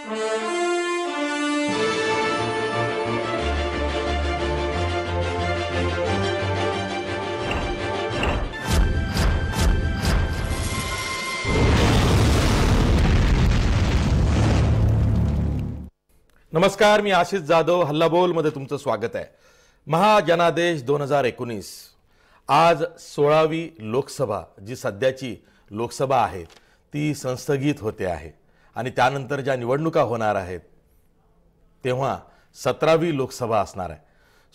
नमस्कार, मी आशिष जाधव. हल्लाबोल मध्ये तुमचं स्वागत आहे. महाजनादेश 2019 आज 16वी लोकसभा जी सध्याची लोकसभा आहे ती संस्थगित होते आहे आणि त्यानंतर ज्या निवडणुका होणार आहेत तेव्हा 17वी लोकसभा असणार आहे.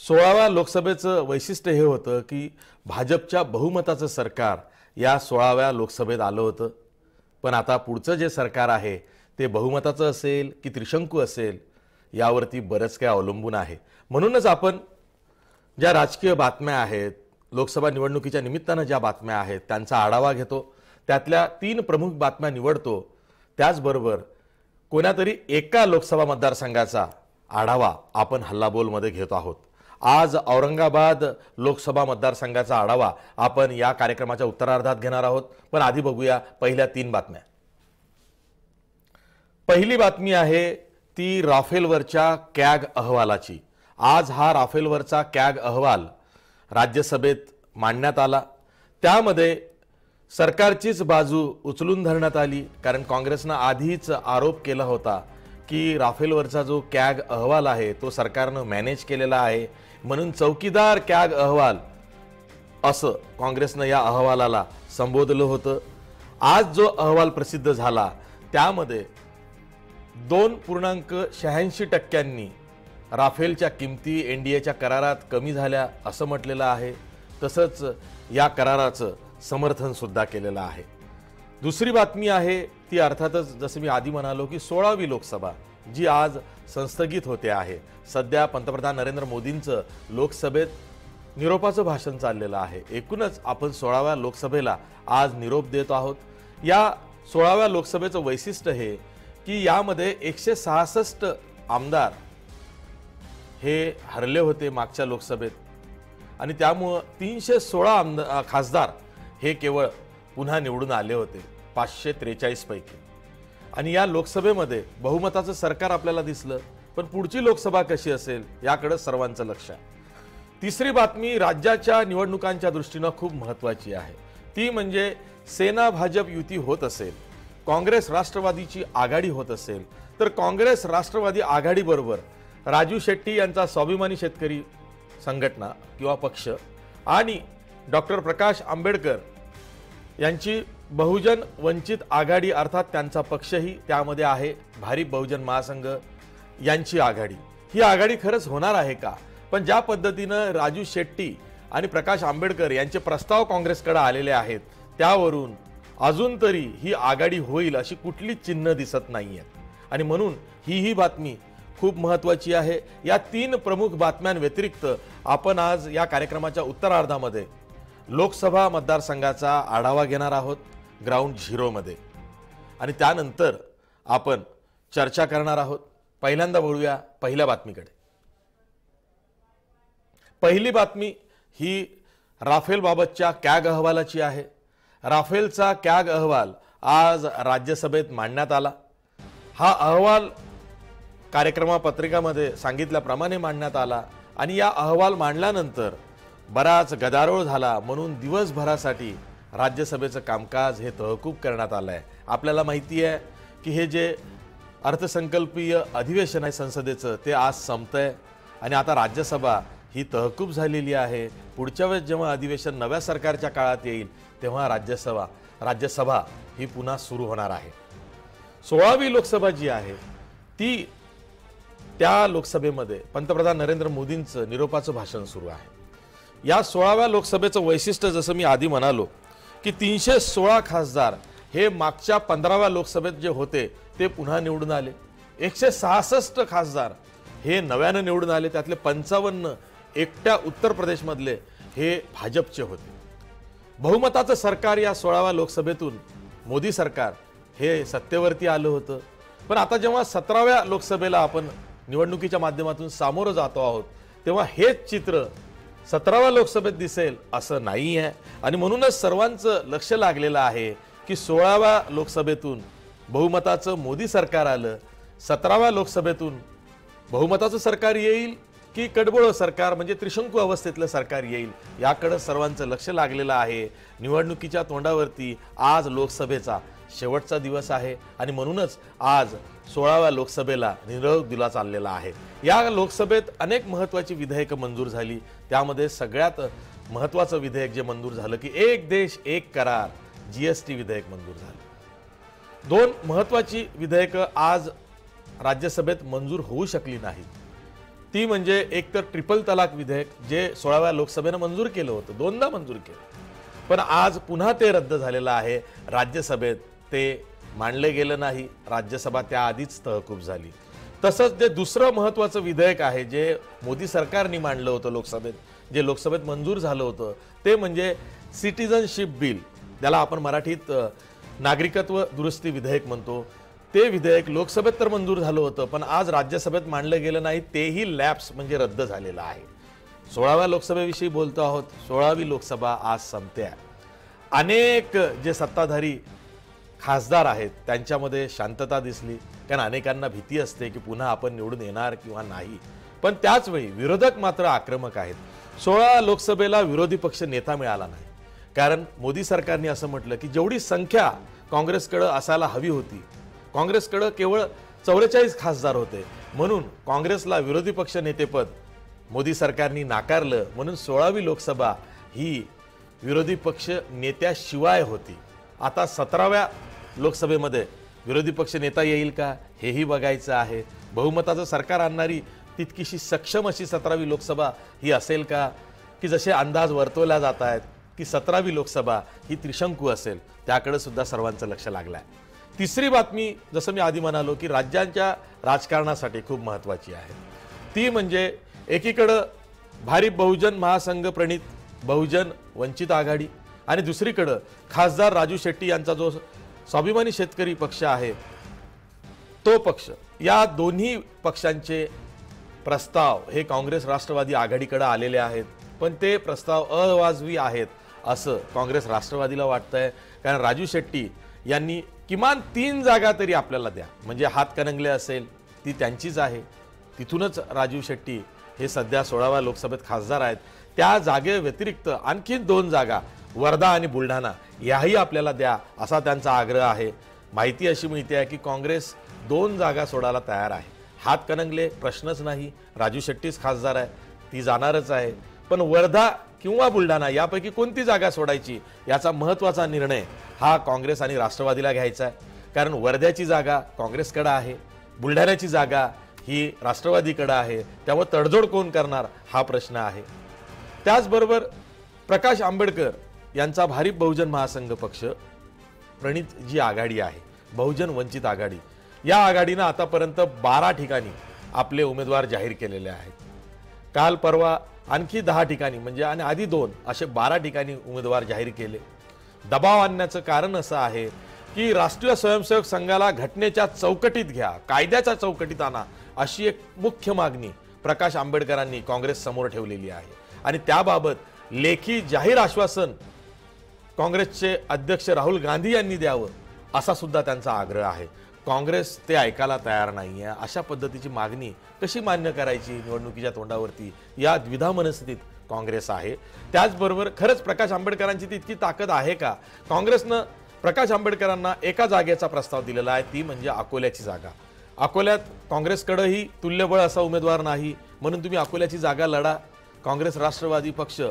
16व्या लोकसभेचं वैशिष्ट्य हे होतं की भाजपच्या बहुमताचं सरकार या 16व्या लोकसभेत आलं होतं. पण आता पुढचं जे सरकार आहे ते बहुमताचं असेल की त्रिशंकू असेल यावरती बरंच काय अवलंबून आहे. म्हणूनच आपण ज्या राजकीय बातम्या आहेत, लोकसभा निवडणुकीच्या निमित्तानं ज्या बातम्या आहेत त्यांचा आढावा घेतो. त्यातल्या 3 प्रमुख बातम्या निवडतो. त्याचबरोबर कोणातरी एका लोकसभा मतदारसंघाचा आढावा आपण हल्लाबोलमध्ये घेत आहोत. आज औरंगाबाद लोकसभा मतदारसंघाचा आढावा आपण या कार्यक्रमाच्या उत्तरार्धात घेणार आहोत. पण आधी बघूया पहिल्या 3 बातम्या. पहिली बातमी आहे ती राफेलवरच्या कॅग अहवालाची. आज हा राफेलवरचा कॅग अहवाल राज्यसभेत मांडण्यात आला. त्यामध्ये सरकारचीच बाजू उचलून धरण्यात आली, कारण काँग्रेसनं आधीच आरोप केला होता की राफेलवरचा जो कॅग अहवाल आहे तो सरकारनं मॅनेज केलेला आहे, म्हणून चौकीदार कॅग अहवाल असं काँग्रेसनं या अहवालाला संबोधलं होतं. आज जो अहवाल प्रसिद्ध झाला त्यामध्ये 2.86% राफेलच्या किमती एनडीएच्या करारात कमी झाल्या असं म्हटलेलं आहे. तसंच या कराराचं समर्थन सुद्धा केलेलं आहे. दुसरी बातमी आहे ती अर्थातच जसं मी आधी म्हणालो की 16वी लोकसभा जी आज संस्थगित होते आहे. सध्या पंतप्रधान नरेंद्र मोदींचं लोकसभेत निरोपाचं भाषण चाललेलं आहे. एकूणच आपण 16व्या लोकसभेला आज निरोप देत आहोत. या 16व्या लोकसभेचं वैशिष्ट्य हे की यामध्ये 166 आमदार हे हरले होते मागच्या लोकसभेत आणि त्यामुळे 316 खासदार हे केवळ पुन्हा निवडून आले होते 543 पैकी. आणि या लोकसभेमध्ये बहुमताचं सरकार आपल्याला दिसलं. पण पुढची लोकसभा कशी असेल याकडे सर्वांचं लक्ष आहे. तिसरी बातमी राज्याच्या निवडणुकांच्या दृष्टीनं खूप महत्त्वाची आहे. ती म्हणजे सेना भाजप युती होत असेल, काँग्रेस राष्ट्रवादीची आघाडी होत असेल तर काँग्रेस राष्ट्रवादी आघाडीबरोबर राजू शेट्टी यांचा स्वाभिमानी शेतकरी संघटना किंवा पक्ष आणि डॉक्टर प्रकाश आंबेडकर यांची बहुजन वंचित आघाडी अर्थात त्यांचा पक्षही त्यामध्ये आहे, भारिप बहुजन महासंघ यांची आघाडी. ही आघाडी खरंच होणार आहे का? पण ज्या पद्धतीनं राजू शेट्टी आणि प्रकाश आंबेडकर यांचे प्रस्ताव काँग्रेसकडे आलेले आहेत त्यावरून अजून तरी ही आघाडी होईल अशी कुठलीच चिन्ह दिसत नाहीये. आणि म्हणून ही बातमी खूप महत्त्वाची आहे. या 3 प्रमुख बातम्यांव्यतिरिक्त आपण आज या कार्यक्रमाच्या उत्तरार्धामध्ये लोकसभा मतदारसंघाचा आढावा घेणार आहोत ग्राउंड झिरोमध्ये आणि त्यानंतर आपण चर्चा करणार आहोत. पहिल्यांदा वळूया पहिल्या बातमीकडे. पहिली बातमी ही राफेल बाबतच्या कॅग अहवालाची आहे. राफेलचा कॅग अहवाल आज राज्यसभेत मांडण्यात आला. हा अहवाल कार्यक्रमापत्रिकामध्ये सांगितल्याप्रमाणे मांडण्यात आला आणि या अहवाल मांडल्यानंतर बराच गदारोळ झाला, म्हणून दिवसभरासाठी राज्यसभेचं कामकाज हे तहकूब करण्यात आलं आहे. आपल्याला माहिती आहे की हे जे अर्थसंकल्पीय अधिवेशन आहे संसदेचं ते आज संपतंय आणि आता राज्यसभा ही तहकूब झालेली आहे. पुढच्या वेळेस जेव्हा अधिवेशन नव्या सरकारच्या काळात येईल तेव्हा राज्यसभा ही पुन्हा सुरू होणार आहे. 16वी लोकसभा जी आहे ती त्या लोकसभेमध्ये पंतप्रधान नरेंद्र मोदींचं निरोपाचं भाषण सुरू आहे. या 16व्या लोकसभेचं वैशिष्ट्य जसं मी आधी म्हणालो की 316 खासदार हे मागच्या 15व्या लोकसभेत जे होते ते पुन्हा निवडून आले. 166 खासदार हे नव्यानं निवडून आले. त्यातले 55 एकट्या उत्तर प्रदेशमधले हे भाजपचे होते. बहुमताचं सरकार या 16व्या लोकसभेतून मोदी सरकार हे सत्तेवरती आलं होतं. पण आता जेव्हा 17व्या लोकसभेला आपण निवडणुकीच्या माध्यमातून सामोरं जातो आहोत तेव्हा हेच चित्र 17व्या लोकसभेत दिसेल असं नाही आहे. आणि म्हणूनच सर्वांचं लक्ष लागलेलं आहे की 16व्या लोकसभेतून बहुमताचं मोदी सरकार आलं 17व्या लोकसभेतून बहुमताचं सरकार येईल की कडबोळं सरकार म्हणजे त्रिशंकू अवस्थेतलं सरकार येईल, याकडे सर्वांचं लक्ष लागलेलं आहे. निवडणुकीच्या तोंडावरती आज लोकसभेचा शेवटचा दिवस आहे आणि म्हणूनच आज 16व्या लोकसभेला निरोप दिला चाललेला आहे. या लोकसभेत अनेक महत्त्वाची विधेयकं मंजूर झाली. त्यामध्ये सगळ्यात महत्त्वाचं विधेयक जे मंजूर झालं की एक देश एक करार, जीएसटी विधेयक मंजूर झालं. दोन महत्त्वाची विधेयकं आज राज्यसभेत मंजूर होऊ शकली नाहीत. ती म्हणजे एक तर ट्रिपल तलाक विधेयक जे 16व्या लोकसभेनं मंजूर केलं होतं, दोनदा मंजूर केलं, पण आज पुन्हा ते रद्द झालेलं आहे. राज्यसभेत ते मांडले गेलं नाही, राज्यसभा त्याआधीच तहकूब झाली. तसंच ते दुसरं महत्त्वाचं विधेयक आहे जे मोदी सरकारने मांडलं होतं लोकसभेत, जे लोकसभेत मंजूर झालं होतं, ते म्हणजे सिटिझनशिप बिल, ज्याला आपण मराठीत नागरिकत्व दुरुस्ती विधेयक म्हणतो. ते विधेयक लोकसभेत तर मंजूर झालं होतं, पण आज राज्यसभेत मांडलं गेलं नाही. तेही लॅप्स म्हणजे रद्द झालेलं आहे. 16व्या लोकसभेविषयी बोलतो आहोत. 16वी लोकसभा आज संपते. अनेक जे सत्ताधारी खासदार आहेत त्यांच्यामध्ये शांतता दिसली, कारण अनेकांना भीती असते की पुन्हा आपण निवडून येणार किंवा नाही. पण त्याच वेळी विरोधक मात्र आक्रमक आहेत. 16 लोकसभेला विरोधी पक्ष नेता मिळाला नाही, कारण मोदी सरकारने असं म्हटलं की जेवढी संख्या काँग्रेसकडे असायला हवी होती, काँग्रेसकडे केवळ 44 खासदार होते, म्हणून काँग्रेसला विरोधी पक्ष नेतेपद मोदी सरकारने नाकारलं. म्हणून 16वी लोकसभा ही विरोधी पक्ष नेत्याशिवाय होती. आता 17व्या लोकसभेमध्ये विरोधी पक्ष नेता येईल का हेही बघायचं आहे. बहुमताचं सरकार आणणारी तितकीशी सक्षम अशी 17वी लोकसभा ही असेल का, की जसे अंदाज वर्तवल्या जात आहेत की 17वी लोकसभा ही त्रिशंकू असेल, त्याकडे सुद्धा सर्वांचं लक्ष लागलं आहे. तिसरी बातमी, जसं मी आधी म्हणालो की राज्यांच्या राजकारणासाठी खूप महत्त्वाची आहे, ती म्हणजे एकीकडं भारिप बहुजन महासंघ प्रणित बहुजन वंचित आघाडी आणि दुसरीकडं खासदार राजू शेट्टी यांचा जो स्वाभिमानी शेतकरी पक्ष आहे तो पक्ष. या दोन्ही पक्षांचे प्रस्ताव हे काँग्रेस राष्ट्रवादी आघाडीकडे आलेले आहेत, पण ते प्रस्ताव अवाजवी आहेत असं काँग्रेस राष्ट्रवादीला वाटतंय. कारण राजू शेट्टी यांनी किमान 3 जागा तरी आपल्याला द्या, म्हणजे हातकणंगले असेल ती त्यांचीच आहे, तिथूनच राजू शेट्टी हे सध्या 16व्या लोकसभेत खासदार आहेत. त्या जागे व्यतिरिक्त आणखी 2 जागा वर्धा आणि बुलढाणा याही आपल्याला द्या असा त्यांचा आग्रह आहे. माहिती अशी मिळते आहे की काँग्रेस 2 जागा सोडायला तयार आहे. हातकणंगले प्रश्नच नाही, राजू शेट्टीच खासदार आहे, ती जाणारच आहे. पण वर्धा किंवा बुलढाणा यापैकी कोणती जागा सोडायची याचा महत्त्वाचा निर्णय हा काँग्रेस आणि राष्ट्रवादीला घ्यायचा आहे. कारण वर्ध्याची जागा काँग्रेसकडे आहे, बुलढाण्याची जागा ही राष्ट्रवादीकडे आहे, त्यामुळे तडजोड कोण करणार हा प्रश्न आहे. त्याचबरोबर प्रकाश आंबेडकर यांचा भारिप बहुजन महासंघ पक्ष प्रणित जी आघाडी आहे, बहुजन वंचित आघाडी, या आघाडीनं आतापर्यंत 12 ठिकाणी आपले उमेदवार जाहीर केलेले आहेत. काल परवा आणखी 10 ठिकाणी म्हणजे आणि आधी 2 असे 12 ठिकाणी उमेदवार जाहीर केले. दबाव आणण्याचं कारण असं आहे की राष्ट्रीय स्वयंसेवक संघाला घटनेच्या चौकटीत घ्या, कायद्याच्या चौकटीत आणा, अशी एक मुख्य मागणी प्रकाश आंबेडकरांनी काँग्रेस समोर ठेवलेली आहे. आणि त्याबाबत लेखी जाहीर आश्वासन काँग्रेसचे अध्यक्ष राहुल गांधी यांनी द्यावं असा सुद्धा त्यांचा आग्रह आहे. काँग्रेस ते ऐकायला तयार नाही आहे. अशा पद्धतीची मागणी कशी मान्य करायची निवडणुकीच्या तोंडावरती, या द्विधा मनस्थितीत काँग्रेस आहे. त्याचबरोबर खरंच प्रकाश आंबेडकरांची तितकी ताकद आहे का? काँग्रेसनं प्रकाश आंबेडकरांना एका जागेचा प्रस्ताव दिलेला आहे, ती म्हणजे अकोल्याची जागा. अकोल्यात काँग्रेसकडेही तुल्यबळ असा उमेदवार नाही, म्हणून तुम्ही अकोल्याची जागा लढा. काँग्रेस राष्ट्रवादी पक्ष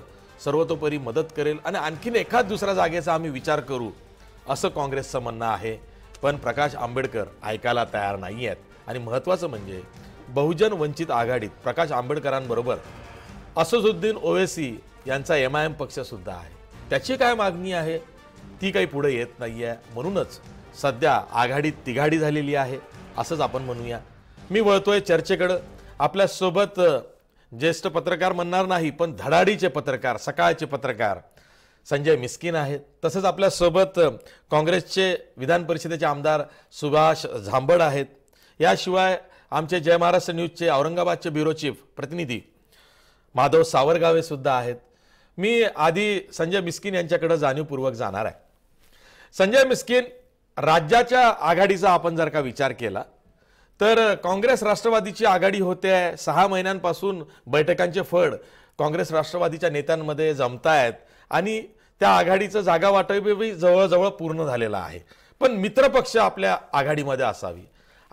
सर्वतोपरी मदत करेल आणि आणखीन एखाद दुसऱ्या जागेचा आम्ही विचार करू असं काँग्रेसचं म्हणणं आहे. पण प्रकाश आंबेडकर ऐकायला तयार नाही आहेत. आणि महत्त्वाचं म्हणजे बहुजन वंचित आघाडीत प्रकाश आंबेडकरांबरोबर असदुद्दीन ओवैसी यांचा MIM पक्ष सुद्धा आहे. त्याची काय मागणी आहे ती काही पुढे येत नाही आहे. म्हणूनच सध्या आघाडीत तिघाडी झालेली आहे असंच आपण म्हणूया. मी वळतोय चर्चेकडं. आपल्यासोबत ज्येष्ठ पत्रकार म्हणणार नाही पण धडाडीचे पत्रकार, सकाळचे पत्रकार संजय मिस्किन आहेत. तसंच आपल्यासोबत काँग्रेसचे विधान परिषदेचे आमदार सुभाष झांबड आहेत. याशिवाय आमचे जय महाराष्ट्र न्यूजचे औरंगाबादचे ब्युरो चीफ प्रतिनिधी माधव सावरगावे सुद्धा आहेत. मी आधी संजय मिस्किन यांच्याकडे जाणीवपूर्वक जाणार आहे. संजय मिस्किन, राज्याच्या आघाडीचा आपण जर का विचार केला तर काँग्रेस राष्ट्रवादीची आघाडी होते आहे, 6 महिन्यांपासून बैठकांचे फड काँग्रेस राष्ट्रवादीच्या नेत्यांमध्ये जमतायत आणि त्या आघाडीचं जागा वाटपही जवळजवळ पूर्ण झालेलं आहे. पण मित्रपक्ष आपल्या आघाडीमध्ये असावी,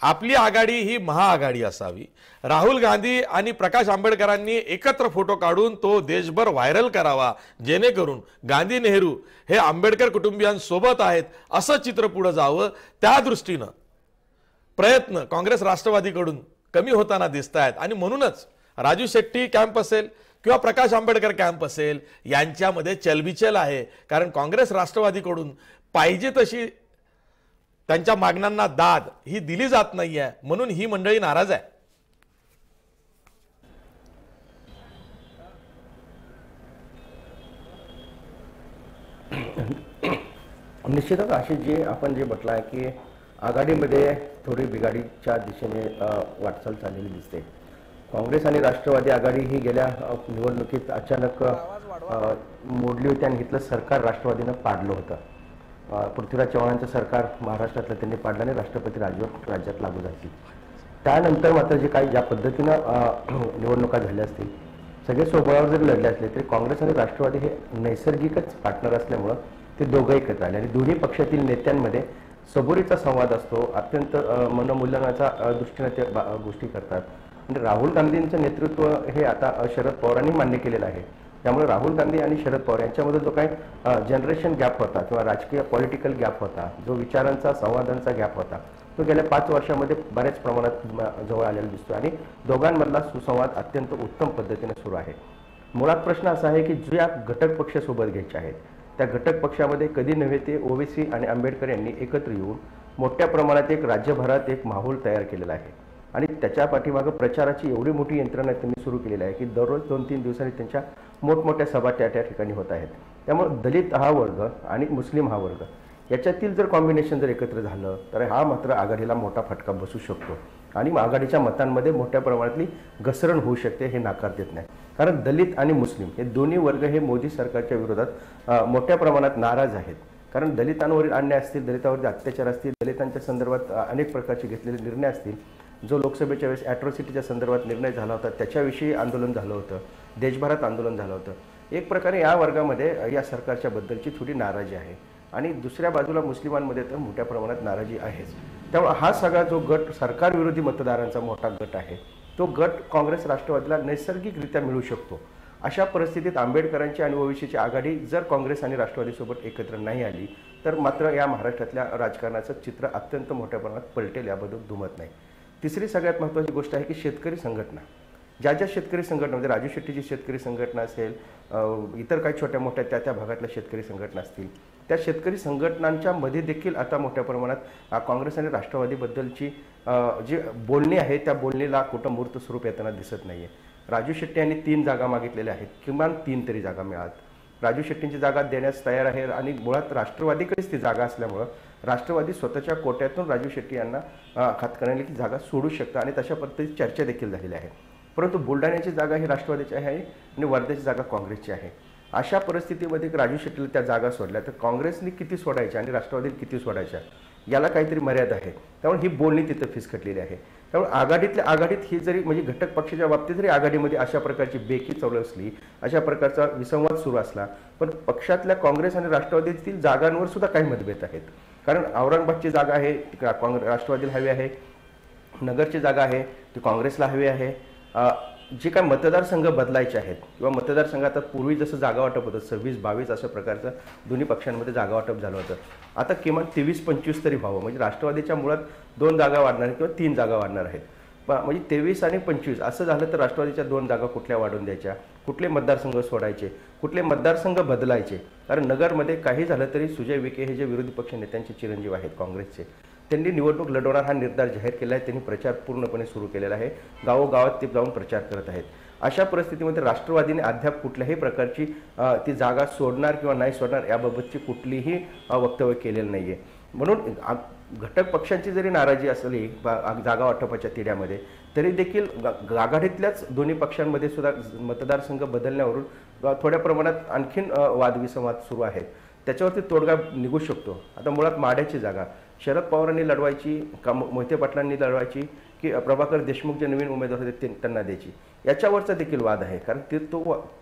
आपली आघाडी ही महाआघाडी असावी. राहुल गांधी आणि प्रकाश आंबेडकरांनी एकत्र फोटो काढून तो देशभर व्हायरल करावा, जेणेकरून गांधी नेहरू हे आंबेडकर कुटुंबियांसोबत आहेत असं चित्र पुढे जावं. त्या दृष्टीनं प्रयत्न काँग्रेस राष्ट्रवादीकडून कमी होताना दिसत आहेत आणि म्हणूनच राजू शेट्टी कॅम्प असेल किंवा प्रकाश आंबेडकर कॅम्प असेल यांच्यामध्ये चलबिचल आहे. कारण काँग्रेस राष्ट्रवादीकडून पाहिजे तशी त्यांच्या मागण्यांना दाद ही दिली जात नाहीये, म्हणून ही मंडळी नाराज आहे. निश्चितच अशी जे आपण जे म्हटलं आहे की आघाडीमध्ये थोडी बिघाडीच्या दिशेने वाटचाल चाललेली दिसते. काँग्रेस आणि राष्ट्रवादी आघाडी ही गेल्या निवडणुकीत अचानक मोडली होती आणि इथलं सरकार राष्ट्रवादीनं पाडलं होतं. पृथ्वीराज चव्हाणांचं सरकार महाराष्ट्रातलं त्यांनी पाडलं आणि राष्ट्रपती राजवट राज्यात लागू झाली. त्यानंतर मात्र जे काही ज्या पद्धतीनं निवडणुका झाल्या असतील, सगळे स्वबळावर जरी लढले असले तरी काँग्रेस आणि राष्ट्रवादी हे नैसर्गिकच पार्टनर असल्यामुळं ते दोघं एकत्र आले आणि दोन्ही पक्षातील नेत्यांमध्ये सबुरीचा संवाद असतो. अत्यंत मनोमूल्यनाच्या दृष्टीने ते गोष्टी करतात. आणि राहुल गांधींचं नेतृत्व हे आता शरद पवारांनी मान्य केलेलं आहे. त्यामुळे राहुल गांधी आणि शरद पवार यांच्यामध्ये जो काही जनरेशन गॅप होता किंवा राजकीय पॉलिटिकल गॅप होता, जो विचारांचा संवादांचा गॅप होता, तो गेल्या 5 वर्षामध्ये बऱ्याच प्रमाणात जवळ आलेला दिसतो आणि दोघांमधला सुसंवाद अत्यंत उत्तम पद्धतीने सुरू आहे. मुळात प्रश्न असा आहे की ज्या घटक पक्ष सोबत घ्यायचे आहेत त्या घटक पक्षामध्ये कधी नव्हे ते ओवेसी आणि आंबेडकर यांनी एकत्र येऊन मोठ्या प्रमाणात एक राज्यभरात एक माहोल तयार केलेला आहे आणि त्याच्या पाठीमागं प्रचाराची एवढी मोठी यंत्रणा त्यांनी सुरू केलेली आहे की दररोज 2-3 दिवसांनी त्यांच्या मोठमोठ्या सभा त्या ठिकाणी होत आहेत. त्यामुळे दलित हा वर्ग आणि मुस्लिम हा वर्ग याच्यातील जर कॉम्बिनेशन जर एकत्र झालं तर हा मात्र आघाडीला मोठा फटका बसू शकतो आणि आघाडीच्या मतांमध्ये मोठ्या प्रमाणातली घसरण होऊ शकते, हे नाकारता येत नाही. कारण दलित आणि मुस्लिम हे दोन्ही वर्ग हे मोदी सरकारच्या विरोधात मोठ्या प्रमाणात नाराज आहेत. कारण दलितांवरील अन्याय असतील, दलितांवरील अत्याचार असतील, दलितांच्या संदर्भात अनेक प्रकारचे घेतलेले निर्णय असतील, जो लोकसभेच्या वेळेस ॲट्रॉसिटीच्या संदर्भात निर्णय झाला होता त्याच्याविषयी आंदोलन झालं होतं, देशभरात आंदोलन झालं होतं. एक प्रकारे या वर्गामध्ये या सरकारच्या बद्दलची थोडी नाराजी आहे आणि दुसऱ्या बाजूला मुस्लिमांमध्ये तर मोठ्या प्रमाणात नाराजी आहेच. त्यामुळे हा सगळा जो गट सरकारविरोधी मतदारांचा मोठा गट आहे तो गट काँग्रेस राष्ट्रवादीला नैसर्गिकरित्या मिळू शकतो. अशा परिस्थितीत आंबेडकरांची आणि ओवेसीची आघाडी जर काँग्रेस आणि राष्ट्रवादीसोबत एकत्र नाही आली तर मात्र या महाराष्ट्रातल्या राजकारणाचं चित्र अत्यंत मोठ्या प्रमाणात पलटेल, याबद्दल दुमत नाही. तिसरी सगळ्यात महत्त्वाची गोष्ट आहे की शेतकरी संघटना, ज्या शेतकरी संघटना म्हणजे राजू शेट्टीची शेतकरी संघटना असेल, इतर काही छोट्या मोठ्या त्या भागातल्या शेतकरी संघटना असतील, त्या शेतकरी संघटनांच्या मध्ये देखील आता मोठ्या प्रमाणात काँग्रेस आणि राष्ट्रवादीबद्दलची जी बोलणी आहे त्या बोलणीला कुठं मूर्त स्वरूप येताना दिसत नाही आहे. राजू शेट्टी यांनी 3 जागा मागितलेल्या आहेत, किमान 3 तरी जागा मिळात. राजू शेट्टींची जागा देण्यास तयार आहे आणि मुळात राष्ट्रवादीकडेच ती जागा असल्यामुळं राष्ट्रवादी स्वतःच्या कोट्यातून राजू शेट्टी यांना हातकणंगले की जागा सोडू शकतं आणि तशा पद्धतीची चर्चा देखील झालेली आहे. परंतु बुलढाण्याची जागा ही राष्ट्रवादीची आहे आणि वर्धेची जागा काँग्रेसची आहे. अशा परिस्थितीमध्ये राजू शेट्टीला त्या जागा सोडल्या तर काँग्रेसने किती सोडायच्या आणि राष्ट्रवादीने किती सोडायच्या याला काहीतरी मर्यादा आहे. त्यामुळे ही बोलणी तिथं फिसकटलेली आहे. त्यामुळे आघाडीत ही जरी म्हणजे घटक पक्षाच्या बाबतीत जरी आघाडीमध्ये अशा प्रकारची बेकी चालू असली, अशा प्रकारचा विसंवाद सुरू असला, पण पक्षातल्या काँग्रेस आणि राष्ट्रवादीतील जागांवर सुद्धा काही मतभेद आहेत. कारण औरंगाबादची जागा आहे ती राष्ट्रवादीला हवी आहे, नगरची जागा आहे ती काँग्रेसला हवी आहे. जे काय मतदारसंघ बदलायचे आहेत किंवा मतदारसंघ आता पूर्वी जसं जागा वाटप होतं 26-22 अशा प्रकारचं दोन्ही पक्षांमध्ये जागा वाटप झालं होतं, आता किमान 23-25 तरी व्हावं. म्हणजे राष्ट्रवादीच्या मुळात 2 जागा वाढणार किंवा 3 जागा वाढणार आहेत. म्हणजे 23 आणि 25 असं झालं तर राष्ट्रवादीच्या 2 जागा कुठल्या वाढवून द्यायच्या, कुठले मतदारसंघ सोडायचे, कुठले मतदारसंघ बदलायचे. कारण नगरमध्ये काही झालं तरी सुजय विखे हे जे विरोधी पक्ष नेत्यांचे चिरंजीव आहेत काँग्रेसचे, त्यांनी निवडणूक लढवणार हा निर्धार जाहीर केला आहे. त्यांनी प्रचार पूर्णपणे सुरू केलेला आहे, गावोगावात ते जाऊन प्रचार करत आहेत. अशा परिस्थितीमध्ये राष्ट्रवादीने अद्याप कुठल्याही प्रकारची ती जागा सोडणार किंवा नाही सोडणार याबाबतची कुठलीही वक्तव्य केलेलं नाही आहे. म्हणून घटक पक्षांची जरी नाराजी असली जागा वाटपाच्या तिढ्यामध्ये तरी देखील आघाडीतल्याच दोन्ही पक्षांमध्ये सुद्धा मतदारसंघ बदलण्यावरून थोड्या प्रमाणात आणखीन वादविसंवाद सुरू आहेत. त्याच्यावरती तोडगा निघू शकतो. आता मुळात माढ्याची जागा शरद पवारांनी लढवायची का मोहिते पाटलांनी लढवायची की प्रभाकर देशमुख जे नवीन उमेदवार होते त्यांना द्यायची, याच्यावरचा देखील वाद आहे. कारण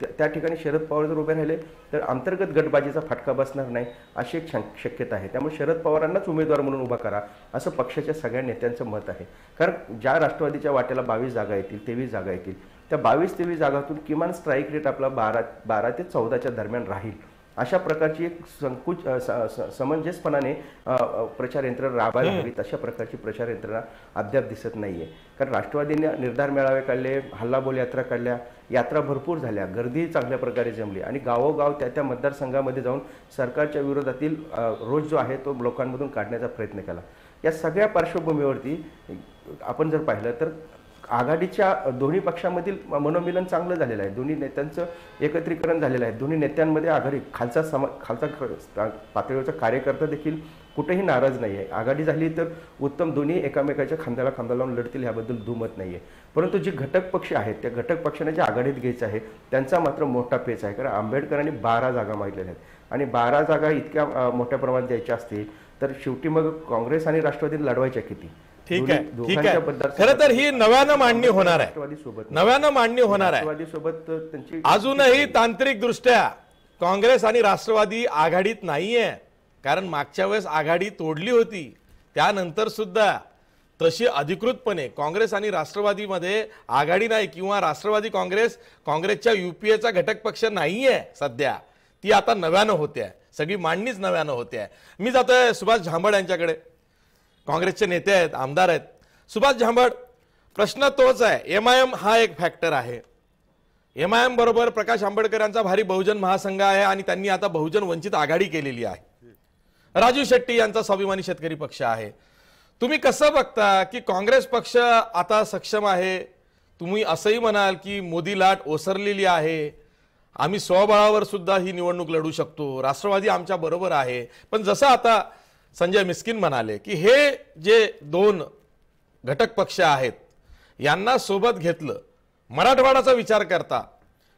त्या ठिकाणी शरद पवार जर उभे राहिले तर अंतर्गत गटबाजीचा फटका बसणार नाही अशी एक शक्यता आहे. त्यामुळे शरद पवारांनाच उमेदवार म्हणून उभा करा असं पक्षाच्या सगळ्या नेत्यांचं मत आहे. कारण ज्या राष्ट्रवादीच्या वाट्याला 22 जागा येतील, 23 जागा येतील, त्या 22-23 जागातून किमान स्ट्राईक रेट आपला 12 ते 14च्या दरम्यान राहील अशा प्रकारची एक समंजसपणाने प्रचार यंत्रणा राबवायला हवी. तशा प्रकारची प्रचार यंत्रणा अद्याप दिसत नाहीये. कारण राष्ट्रवादीने निर्धार मेळावे काढले, हल्लाबोल यात्रा काढल्या, यात्रा भरपूर झाल्या, गर्दी चांगल्या प्रकारे जमली आणि गावोगाव त्या मतदारसंघामध्ये जाऊन सरकारच्या विरोधातील रोष जो आहे तो लोकांमधून काढण्याचा प्रयत्न केला. या सगळ्या पार्श्वभूमीवरती आपण जर पाहिलं तर आघाडीच्या दोन्ही पक्षामधील मनोमिलन चांगलं झालेलं आहे. दोन्ही नेत्यांचं एकत्रीकरण झालेलं आहे. दोन्ही नेत्यांमध्ये आघाडी खालचा पातळीवरचा कार्यकर्ता देखील कुठेही नाराज नाही आहे. आघाडी झाली तर उत्तम, दोन्ही एकामेकाच्या खांद्याला खांदा लावून लढतील याबद्दल दुमत नाही आहे. परंतु जे घटक पक्ष आहेत त्या घटक पक्षांना जे आघाडीत घ्यायचं आहे त्यांचा मात्र मोठा पेच आहे. कारण आंबेडकरांनी 12 जागा मागितलेल्या आहेत आणि 12 जागा इतक्या मोठ्या प्रमाणात द्यायच्या असतील तर शेवटी मग काँग्रेस आणि राष्ट्रवादीने लढवायच्या किती? ठीक आहे, ठीक आहे. खरं तर ही नव्यानं मांडणी होणार आहे, नव्यानं मांडणी होणार आहे. राष्ट्रवादीसोबत त्यांची अजूनही तांत्रिक दृष्ट्या काँग्रेस आणि राष्ट्रवादी आघाडीत नाहीये. कारण मागच्या वेळेस आघाडी तोडली होती, त्यानंतर सुद्धा तशी अधिकृतपणे काँग्रेस आणि राष्ट्रवादीमध्ये आघाडी नाही किंवा राष्ट्रवादी काँग्रेसच्या युपीएचा घटक पक्ष नाहीये सध्या. ती आता नव्यानं होते आहे, सगळी मांडणीच नव्यानं होते आहे. मी जातोय सुभाष झांबड यांच्याकडे. काँग्रेसचे नेते आहेत, आमदार आहेत. सुभाष झांबड, प्रश्न तोच आहे. MIM हा एक फॅक्टर आहे. MIM बरोबर प्रकाश आंबेडकर यांचा भारी बहुजन महासंघ आहे आणि त्यांनी आता बहुजन वंचित आघाडी केलेली आहे. राजू शेट्टी यांचा स्वाभिमानी शेतकरी पक्ष आहे. तुम्ही कसं बघता की काँग्रेस पक्ष आता सक्षम आहे? तुम्ही असंही म्हणाल की मोदी लाट ओसरलेली आहे, आम्ही स्वबळावर सुद्धा ही निवडणूक लढू शकतो, राष्ट्रवादी आमच्या बरोबर आहे. पण जसं आता संजय मिस्किन म्हणाले की हे जे दोन घटक पक्ष आहेत यांना सोबत घेतलं, मराठवाडाचा विचार करता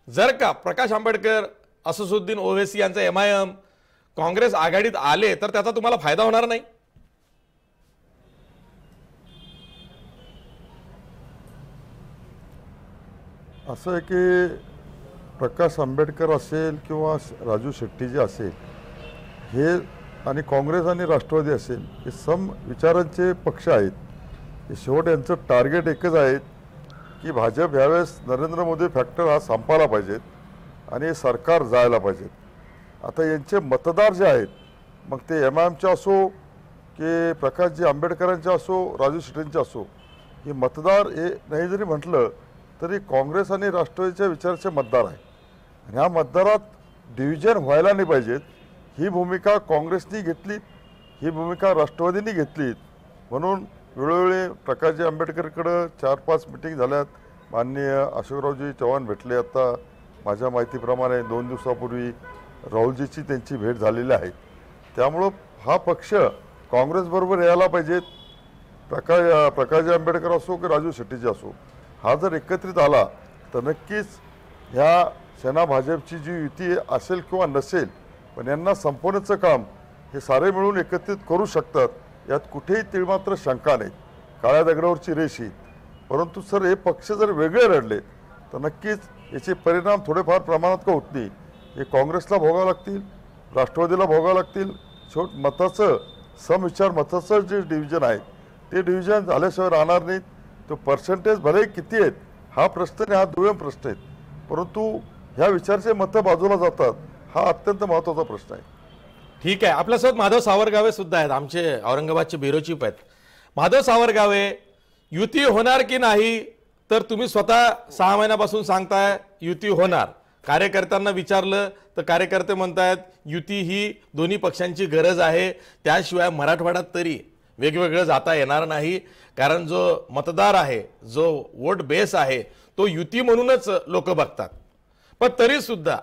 जर का प्रकाश आंबेडकर, असदुद्दीन ओवैसी यांचा MIM काँग्रेस आघाडीत आले तर त्याचा तुम्हाला फायदा होणार नाही? असं आहे की प्रकाश आंबेडकर असेल किंवा राजू शेट्टी जे असेल हे आणि काँग्रेस आणि राष्ट्रवादी असेल हे सम विचारांचे पक्ष आहेत. हे शेवट यांचं टार्गेट एकच आहे की भाजप यावेळेस नरेंद्र मोदी फॅक्टर हा संपायला पाहिजेत आणि सरकार जायला पाहिजेत. आता यांचे मतदार जे आहेत मग ते MIMचे असो की प्रकाशजी आंबेडकरांचे असो, राजू शेट्टींचे असो, हे मतदार हे नाही जरी म्हटलं तरी काँग्रेस आणि राष्ट्रवादीच्या विचाराचे मतदार आहे. आणि ह्या मतदारात डिव्हिजन व्हायला नाही पाहिजेत ही भूमिका काँग्रेसनी घेतली, ही भूमिका राष्ट्रवादींनी घेतली. म्हणून वेळोवेळी प्रकाशजी आंबेडकरकडं 4-5 मिटिंग झाल्यात. माननीय अशोकरावजी चव्हाण भेटले, आता माझ्या माहितीप्रमाणे 2 दिवसापूर्वी राहुलजीची त्यांची भेट झालेली आहे. त्यामुळं हा पक्ष काँग्रेसबरोबर यायला पाहिजेत. प्रकाशजी आंबेडकर असो की राजू शेट्टीजी असो, हा जर एकत्रित आला तर नक्कीच ह्या सेना भाजपची जी युती असेल किंवा नसेल पण यांना संपवण्याचं काम हे सारे मिळून एकत्रित करू शकतात. यात कुठेही तिळमात्र शंका नाही. काळ्या दगडावरची रेष ही. परंतु सर हे पक्ष जर वेगळे लढले तर नक्कीच याचे परिणाम थोडेफार प्रमाणात का होत नाही हे काँग्रेसला भोगावं लागतील, राष्ट्रवादीला भोगावं लागतील. शेवट मताचं समविचार मताचं जे डिव्हिजन आहे ते डिव्हिजन झाल्याशिवाय राहणार नाहीत. तो पर्सेंटेज भले किती आहेत हा प्रश्न आणि हा दुय्यम प्रश्न आहेत, परंतु ह्या विचारचे मतं बाजूला जातात हा अत्यंत महत्त्वाचा प्रश्न आहे. ठीक आहे. आपल्यासोबत माधव सावरगावे सुद्धा आहेत, आमचे औरंगाबादचे ब्युरो चीफ आहेत. माधव सावरगावे, युती होणार की नाही? तर तुम्ही स्वतः 6 महिन्यापासून सांगताय युती होणार. कार्यकर्त्यांना विचारलं तर कार्यकर्ते म्हणतायत युती ही दोन्ही पक्षांची गरज आहे, त्याशिवाय मराठवाड्यात तरी वेगवेगळं जाता येणार नाही. कारण जो मतदार आहे, जो वोट बेस आहे तो युती म्हणूनच लोक बघतात. पण तरी सुद्धा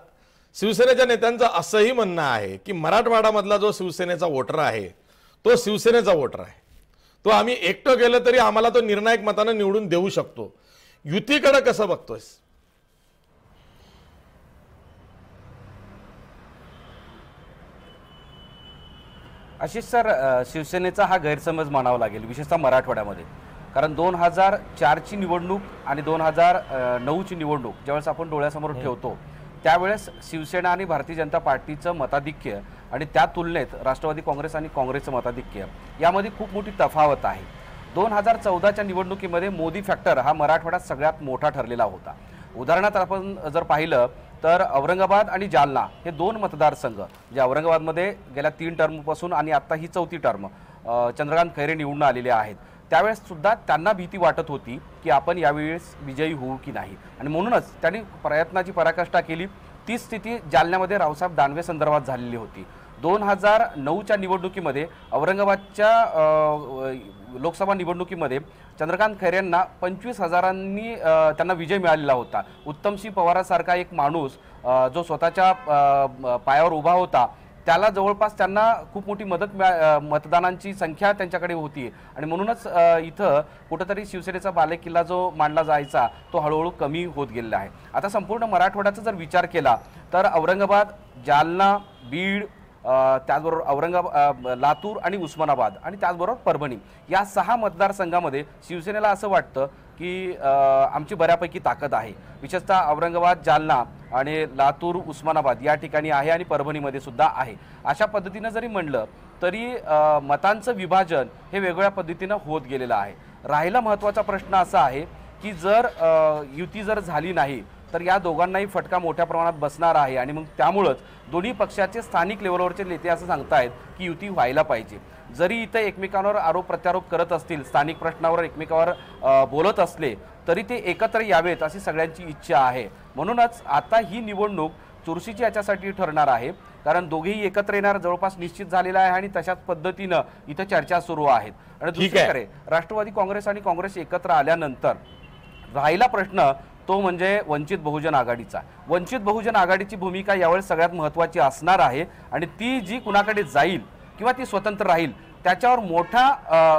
शिवसेनेच्या नेत्यांचं असंही म्हणणं आहे की मराठवाडामधला जो शिवसेनेचा वोटर आहे तो शिवसेनेचा वोटर आहे, तो आम्ही एकटं गेलं तरी आम्हाला तो निर्णायक मतानं निवडून देऊ शकतो. युतीकडे कसं बघतोयस? आशिष सर, शिवसेनेचा हा गैरसमज मानावा लागेल, विशेषतः मराठवाड्यामध्ये. कारण 2004ची निवडणूक आणि 2009ची निवडणूक ज्यावेळेस आपण डोळ्यासमोर ठेवतो त्यावेळेस शिवसेना आणि भारतीय जनता पार्टीचं मताधिक्य आणि त्या तुलनेत राष्ट्रवादी काँग्रेस आणि काँग्रेसचं मताधिक्य यामध्ये खूप मोठी तफावत आहे। 2014च्या निवडणुकीमध्ये मोदी फॅक्टर हा मराठवाड्यात सगळ्यात मोठा ठरलेला होता। उदाहरणार्थ आपण जर पाहिलं तर औरंगाबाद आणि जालना हे दोन मतदारसंघ जे औरंगाबादमध्ये गेल्या 3 टर्मपासून आणि आता ही 4थी टर्म चंद्रकांत खैरे निवडून आलेले आहेत, त्यावेळेस सुद्धा त्यांना भीती वाटत होती की आपण यावेळेस विजयी होऊ की नाही आणि म्हणूनच त्यांनी प्रयत्नाची पराकाष्ठा केली। ती स्थिती जालन्यामध्ये रावसाहेब दानवे संदर्भात झालेली होती। 2009च्या निवडणुकीमध्ये औरंगाबादच्या लोकसभा निवडणुकीमध्ये चंद्रकांत खैरेंना 25,000 त्यांना विजय मिळालेला होता। उत्तमसिंह पवारासारखा एक माणूस जो स्वतःच्या पायावर उभा होता त्याला जवळपास त्यांना खूप मोठी मतदानांची संख्या त्यांच्याकडे होती आणि म्हणूनच इथं कुठेतरी शिवसेनेचा बालेकिल्ला जो मांडला जायचा तो हळूहळू कमी होत गेलेला आहे। आता संपूर्ण मराठवाड्याचा जर विचार केला तर औरंगाबाद, जालना, बीड, त्याचबरोबर लातूर आणि उस्मानाबाद आणि त्याचबरोबर परभणी या 6 मतदारसंघामध्ये शिवसेनेला असं वाटतं की आमची बऱ्यापैकी ताकद आहे। विशेषतः औरंगाबाद, जालना आणि लातूर, उस्मानाबाद या ठिकाणी आहे आणि परभणीमध्ये सुद्धा आहे। अशा पद्धतीने जरी म्हणलं तरी मतांचं विभाजन हे वेगवेगळ्या पद्धतीनं होत गेलेलं आहे। राहिला महत्त्वाचा प्रश्न असा आहे की जर युती जर झाली नाही तर या दोघांनाही फटका मोठ्या प्रमाणात बसणार आहे आणि मग त्यामुळेच दोन्ही पक्षाचे स्थानिक लेवलवरचे नेते असं सांगतायत की युती व्हायला पाहिजे। जरी इथे एकमेकांवर आरोप प्रत्यारोप करत असतील, स्थानिक प्रश्नावर एकमेकावर बोलत असले तरी ते एकत्र यावेत अशी सगळ्यांची इच्छा आहे। म्हणूनच आता ही निवडणूक चुरशीची याच्यासाठी ठरणार आहे कारण दोघेही एकत्र येणार जवळपास निश्चित झालेला आहे आणि तशाच पद्धतीनं इथे चर्चा सुरू आहेत। आणि दुसरीकडे राष्ट्रवादी काँग्रेस आणि काँग्रेस एकत्र आल्यानंतर राहिला प्रश्न तो म्हणजे वंचित बहुजन आघाडीचा। वंचित बहुजन आघाडीची भूमिका यावेळेस सगळ्यात महत्त्वाची असणार आहे आणि ती जी कुणाकडे जाईल किंवा ती स्वतंत्र राहील त्याच्यावर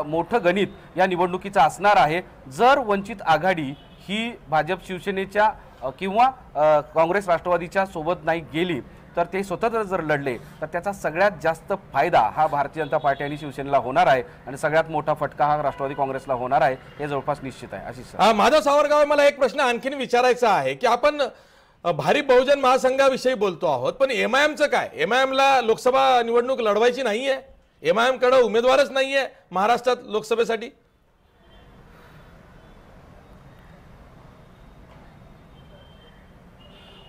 मोठं गणित या निवडणुकीचं असणार आहे। जर वंचित आघाडी ही भाजप शिवसेनेच्या किंवा काँग्रेस राष्ट्रवादीच्या सोबत नाही गेली तर ते स्वतंत्र जर लढले तर त्याचा सगळ्यात जास्त फायदा हा भारतीय जनता पार्टी आणि शिवसेनेला होणार आहे आणि सगळ्यात मोठा फटका हा राष्ट्रवादी काँग्रेसला होणार आहे हे जवळपास निश्चित आहे। अशी माधव सावरगाव, मला एक प्रश्न आणखीन विचारायचा आहे की आपण भारिप बहुजन महासंघाविषयी बोलतो आहोत पण एमआयएमचं काय? एमआयएमला लोकसभा निवडणूक लढवायची नाहीये? एमआयएम कडे उमेदवारच नाहीये महाराष्ट्रात लोकसभेसाठी?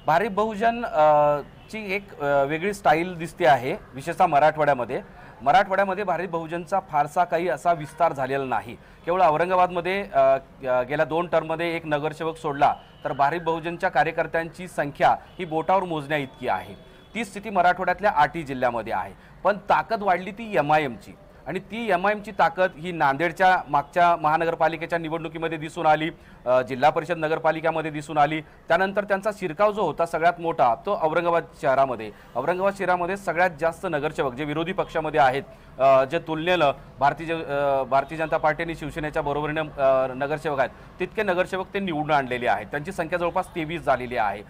भारिप बहुजन ची एक वेगळी स्टाईल दिसते आहे। विशेषतः मराठवाड्यामध्ये भारिप बहुजनचा फारसा काही असा विस्तार झालेला नाही। केवळ औरंगाबादमध्ये गेल्या 2 टर्ममध्ये एक नगरसेवक सोडला तर भारिप बहुजनच्या कार्यकर्त्यांची संख्या ही बोटावर मोजण्या इतकी आहे। ती स्थिती मराठवाड्यातल्या 8 जिल्ह्यामध्ये आहे। पण ताकद वाढली ती एमआयएमची आणि ती एमआयएमची ताकद ही नांदेडच्या मागच्या महानगरपालिकेच्या निवडणुकीमध्ये दिसून आली, जिल्हा परिषद नगरपालिकामध्ये दिसून आली। त्यानंतर त्यांचा शिरकाव जो होता सगळ्यात मोठा तो औरंगाबाद शहरामध्ये सगळ्यात जास्त नगरसेवक जे विरोधी पक्षामध्ये आहेत, जे तुलनेनं भारतीय जनता पार्टी आणि शिवसेनेच्या बरोबरीने नगरसेवक आहेत तितके नगरसेवक ते निवडून आणलेले आहेत। त्यांची संख्या जवळपास 23 झालेली आहे।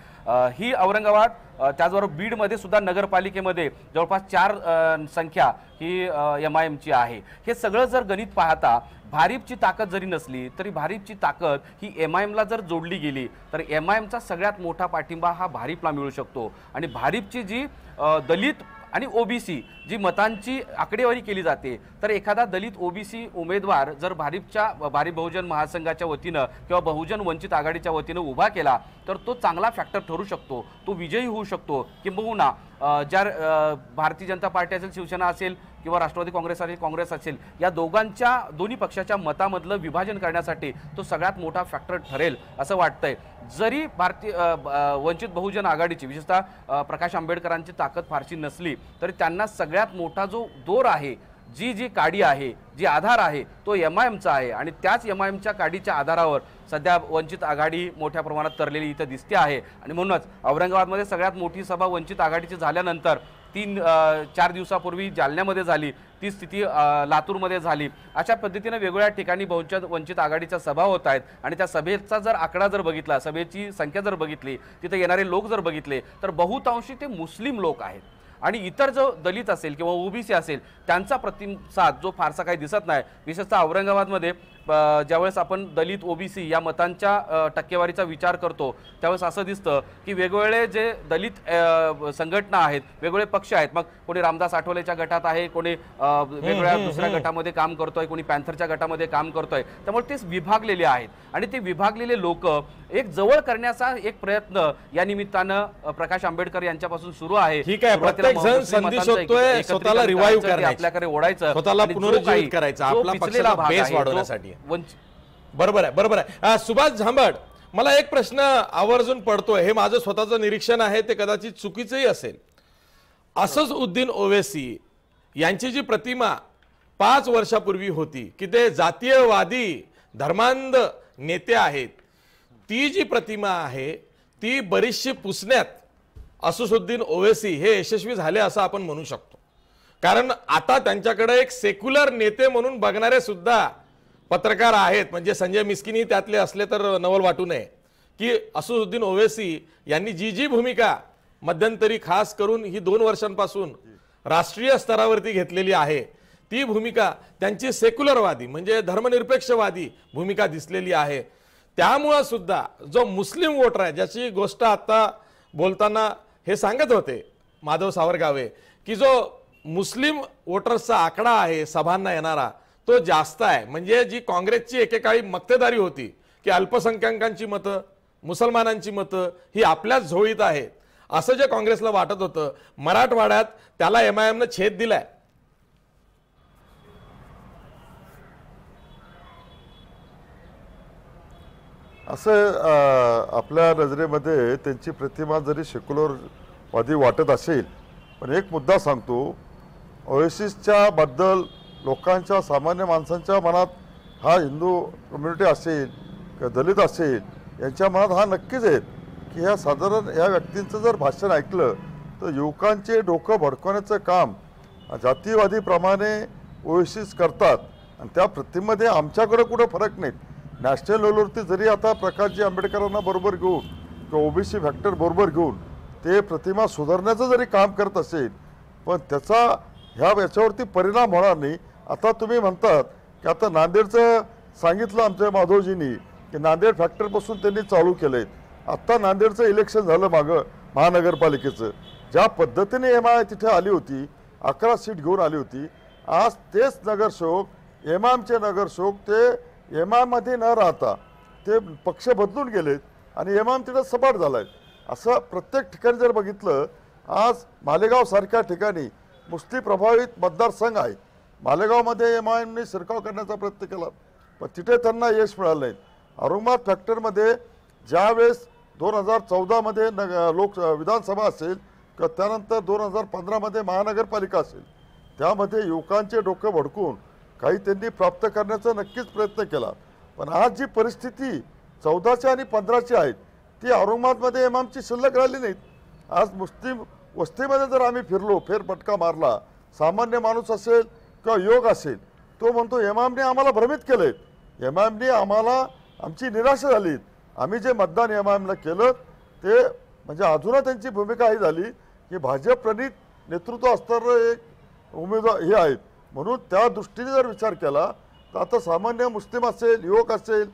ही औरंगाबाद त्याचबरोबर बीडमध्ये सुद्धा नगरपालिकेमध्ये जवळपास 4 संख्या ही एमआयएमची आहे। हे सगळं जर गणित पाहता भारिपची ताकद जरी नसली तरी भारिपची ताकद ही एमआयएमला जर जोडली गेली तर एमआयएमचा सगळ्यात मोठा पाठिंबा हा भारिपला मिळू शकतो आणि भारिपची जी दलित आणि ओबीसी जी मतांची आकडेवारी केली जाते तर एखादा दलित ओबीसी उमेदवार जर भारिप बहुजन महासंघाच्या वतीनं किंवा बहुजन वंचित आघाडीच्या वतीनं उभा केला तर तो चांगला फॅक्टर ठरू शकतो, तो विजयी होऊ शकतो। किंबहुना ज्या भारतीय जनता पार्टी असेल, शिवसेना असेल किंवा राष्ट्रवादी काँग्रेस असेल या दोन्ही पक्षाच्या मतामधलं विभाजन करण्यासाठी तो सगळ्यात मोठा फॅक्टर ठरेल असं वाटतंय। जरी वंचित बहुजन आघाडीची विशेषतः प्रकाश आंबेडकरांची ताकद फारशी नसली तरी त्यांना सगळ्यात मोठा जो दोर आहे, जी काडी आहे, जी आधार आहे तो एमआयएमचा आहे आणि त्याच एमआयएमच्या काडीच्या आधारावर सध्या वंचित आघाडी मोठ्या प्रमाणात तरलेली इथं दिसते आहे। आणि म्हणूनच औरंगाबादमध्ये सगळ्यात मोठी सभा वंचित आघाडीची झाल्यानंतर 3-4 दिवसापूर्वी जालन्यामध्ये झाली, ती स्थिती लातूरमध्ये झाली। अशा पद्धतीने वेगवेगळ्या ठिकाणी वंचित आघाडीच्या सभा होत आहेत आणि त्या सभेचा जर आकडा जर बघितला, सभेची संख्या जर बघितली, तिथे येणारे लोक जर बघितले तर बहुतांशी ते मुस्लिम लोक आहेत आणि इतर जो दलित असेल किंवा ओबीसी असेल त्यांचा प्रतिसाद जो फारसा काही दिसत नाही। विशेषतः औरंगाबादमध्ये ज्यावेळेस आपण दलित ओबीसी या मतांच्या टक्केवारीचा विचार करतो त्यावेळेस असं दिसतं की वेगवेगळे जे दलित संघटना आहेत, वेगवेगळे पक्ष आहेत, मग कोणी रामदास आठवलेच्या गटात आहे, कोणी वेगवेगळ्या दुसऱ्या गटामध्ये काम करतोय, कोणी पॅन्थरच्या गटामध्ये काम करतोय, त्यामुळे ते विभागलेले आहेत आणि ते विभागलेले लोक एक जवळ करण्याचा एक प्रयत्न या निमित्तानं प्रकाश आंबेडकर यांच्यापासून सुरू आहे. ठीक आहे, प्रत्येक जण संधी शोधतोय स्वतःला रिवाईव्ह करण्याची, आपल्याकडे ओढायचं, स्वतःला पुनरुज्जीवित करायचं, आपला पक्षाचा बेस वाढवण्यासाठी. बरोबर आहे, बरोबर आहे. सुभाष झांबड, मला एक प्रश्न आवर्जून पडतोय, हे माझं स्वतःचं निरीक्षण आहे, ते कदाचित चुकीचंही असेल. असदुद्दीन ओवैसी यांची जी प्रतिमा 5 वर्षापूर्वी होती की ते जातीयवादी धर्मांध नेते आहेत, ती जी प्रतिमा आहे ती बरीचशी पुसण्यात असदुद्दीन ओवैसी हे यशस्वी झाले असं आपण म्हणू शकतो. कारण आता त्यांच्याकडे एक सेक्युलर नेते म्हणून बघणारे सुद्धा पत्रकार आहेत, म्हणजे संजय मिस्किनी त्यातले असले तर नवल वाटू नये, की असदुद्दीन ओवैसी यांनी जी जी भूमिका मध्यंतरी खास करून ही 2 वर्षांपासून राष्ट्रीय स्तरावरती घेतलेली आहे, ती भूमिका त्यांची सेक्युलरवादी म्हणजे धर्मनिरपेक्षवादी भूमिका दिसलेली आहे. त्यामुळे सुद्धा जो मुस्लिम वोटर आहे, ज्याची गोष्ट आता बोलताना हे सांगत होते माधव सावरगावे, की जो मुस्लिम वोटर्सचा आकडा आहे सभांना येणारा तो जास्त आहे. म्हणजे जी काँग्रेसची एकेकाळी मक्तेदारी होती की अल्पसंख्याकांची मतं, मुसलमानांची मतं ही आपल्याच झोळीत आहेत, असं जे काँग्रेसला वाटत होतं, मराठवाड्यात त्याला MIM ने छेद दिलाय. असं आपल्या नजरेमध्ये त्यांची प्रतिमा जरी सेक्युलरवादी वाटत असेल, पण एक मुद्दा सांगतो, ओएसिसच्या बद्दल लोकांच्या सामान्य माणसांच्या मनात, हा हिंदू कम्युनिटी असेल किंवा दलित असेल, यांच्या मनात हा नक्कीच आहे की ह्या साधारण या व्यक्तींचं जर भाषण ऐकलं तर युवकांचे डोकं भडकवण्याचं काम जातीवादीप्रमाणे ओएसिस करतात. आणि त्या प्रतिमेमध्ये आमच्याकडे कुठं फरक नाहीत. नॅशनल लेवलवरती जरी आता प्रकाशजी आंबेडकरांना बरोबर घेऊन किंवा ओबीसी फॅक्टर बरोबर घेऊन ते प्रतिमा सुधारण्याचं जरी काम करत असेल, पण त्याचा याच्यावरती परिणाम होणार नाही. आता तुम्ही म्हणतात की आता नांदेडचं सांगितलं आमच्या माधवजींनी की नांदेड फॅक्टरपासून त्यांनी चालू केलं आहे. आत्ता नांदेडचं इलेक्शन झालं मागं महानगरपालिकेचं, ज्या पद्धतीने MI तिथे आली होती, 11 सीट घेऊन आली होती, आज तेच नगरसेवक MIMचे नगरसेवक ते MIMमध्ये न राहता ते पक्ष बदलून गेलेत आणि MIM तिथं सपाट झाला आहे. असं प्रत्येक ठिकाणी जर बघितलं, आज मालेगावसारख्या ठिकाणी मुस्लिम प्रभावित मतदारसंघ आहे, मालेगावमध्ये MIMने शिरकाव करण्याचा प्रयत्न केला पण तिथे त्यांना यश मिळालं नाही. औरंगाबाद फॅक्टरमध्ये ज्यावेळेस 2014मध्ये विधानसभा असेल किंवा त्यानंतर 2015मध्ये महानगरपालिका असेल, त्यामध्ये युवकांचे डोके भडकून काही त्यांनी प्राप्त करण्याचा नक्कीच प्रयत्न केला. पण आज जी परिस्थिती 14ची आणि 15ची आहे ती औरंगाबादमध्ये MIMची शिल्लक राहिली नाहीत. आज मुस्लिम वस्तीमध्ये जर आम्ही फिरलो, फेरफटका मारला, सामान्य माणूस असेल किंवा योग असेल, तो म्हणतो MIMने आम्हाला भ्रमित केलंय, MIMने आम्हाला आमची निराशा झाली, आम्ही जे मतदान MIMला केलं ते म्हणजे अजूनही त्यांची भूमिका ही झाली की भाजप प्रणित नेतृत्व असणारं एक उमेदवार हे आहेत. म्हणून त्या दृष्टीने जर विचार केला तर आता सामान्य मुस्लिम असेल, युवक असेल,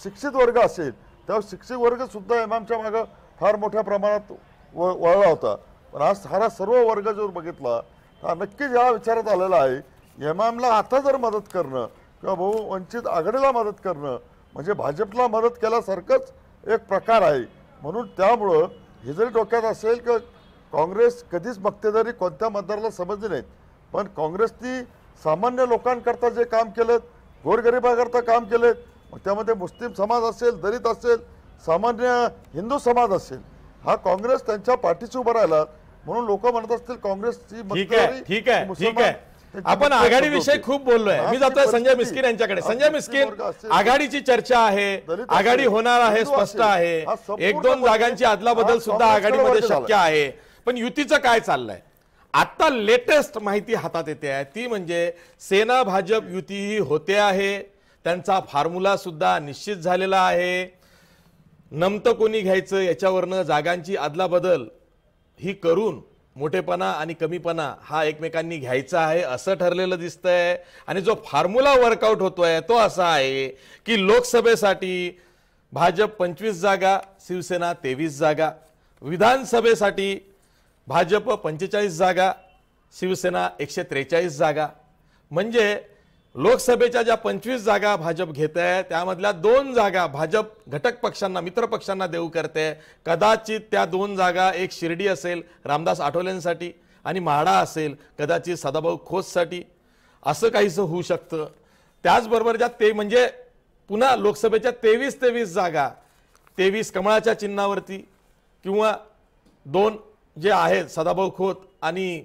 शिक्षित वर्ग असेल, त्या शिक्षित वर्गसुद्धा MIMच्या मागं फार मोठ्या प्रमाणात वळला होता. पण आज हा सर्व वर्ग जर बघितला तर नक्कीच या विचारात आलेला आहे MIMला आता जर मदत करणं किंवा वंचित आघाडीला मदत करणं म्हणजे भाजपला मदत केल्यासारखंच एक प्रकार आहे. म्हणून त्यामुळं हे जरी डोक्यात असेल की काँग्रेस कधीच मक्तेदारी कोणत्या मतदाराला समजली नाहीत, पण काँग्रेसनी सामान्य लोकांकरता जे काम केलं, गोरगरिबाकरता काम केलं, मग त्यामध्ये मुस्लिम समाज असेल, दलित असेल, सामान्य हिंदू समाज असेल, हा काँग्रेस त्यांच्या पाठीशी उभा राहिला. म्हणून लोक म्हणत असतील काँग्रेसची ठीक आहे आपण आघाडीविषयी खूप बोललोय. मी जातोय संजय मिस्किन यांच्याकडे. संजय मिस्किन, आघाडीची चर्चा आहे, आघाडी होणार आहे स्पष्ट आहे, 1-2 जागांची अदलाबदल सुद्धा आघाडीमध्ये शक्य आहे, पण युतीचं काय चाललंय? आता लेटेस्ट माहिती हातात येते आहे ती म्हणजे सेना भाजप युती होते आहे, त्यांचा फॉर्म्युला सुद्धा निश्चित झालेला आहे. नमतं कोणी घ्यायचं याच्यावरनं जागांची अदलाबदल ही करून मोठेपणा आणि कमीपणा हा एकमेकांनी घ्यायचा आहे असं ठरलेलं दिसतंय. आणि जो फॉर्म्युला वर्कआउट होतोय तो असा आहे की लोकसभेसाठी भाजप 25 जागा, शिवसेना 23 जागा, विधानसभेसाठी भाजप 45 जागा, शिवसेना 143 जागा. म्हणजे लोकसभेच्या ज्या 25 जागा भाजप घेत आहे त्यामधल्या 2 जागा भाजप घटक पक्षांना, मित्र पक्षांना देऊ करते. कदाचित त्या 2 जागा, एक शिर्डी असेल रामदास आठवलेंसाठी आणि म्हाडा असेल कदाचित सदाभाऊ खोतसाठी, असं काहीसं होऊ शकतं. त्याचबरोबर ज्या ते म्हणजे पुन्हा लोकसभेच्या 23 जागा 23 कमळाच्या चिन्हावरती किंवा 2 जे आहेत सदाभाऊ खोत आणि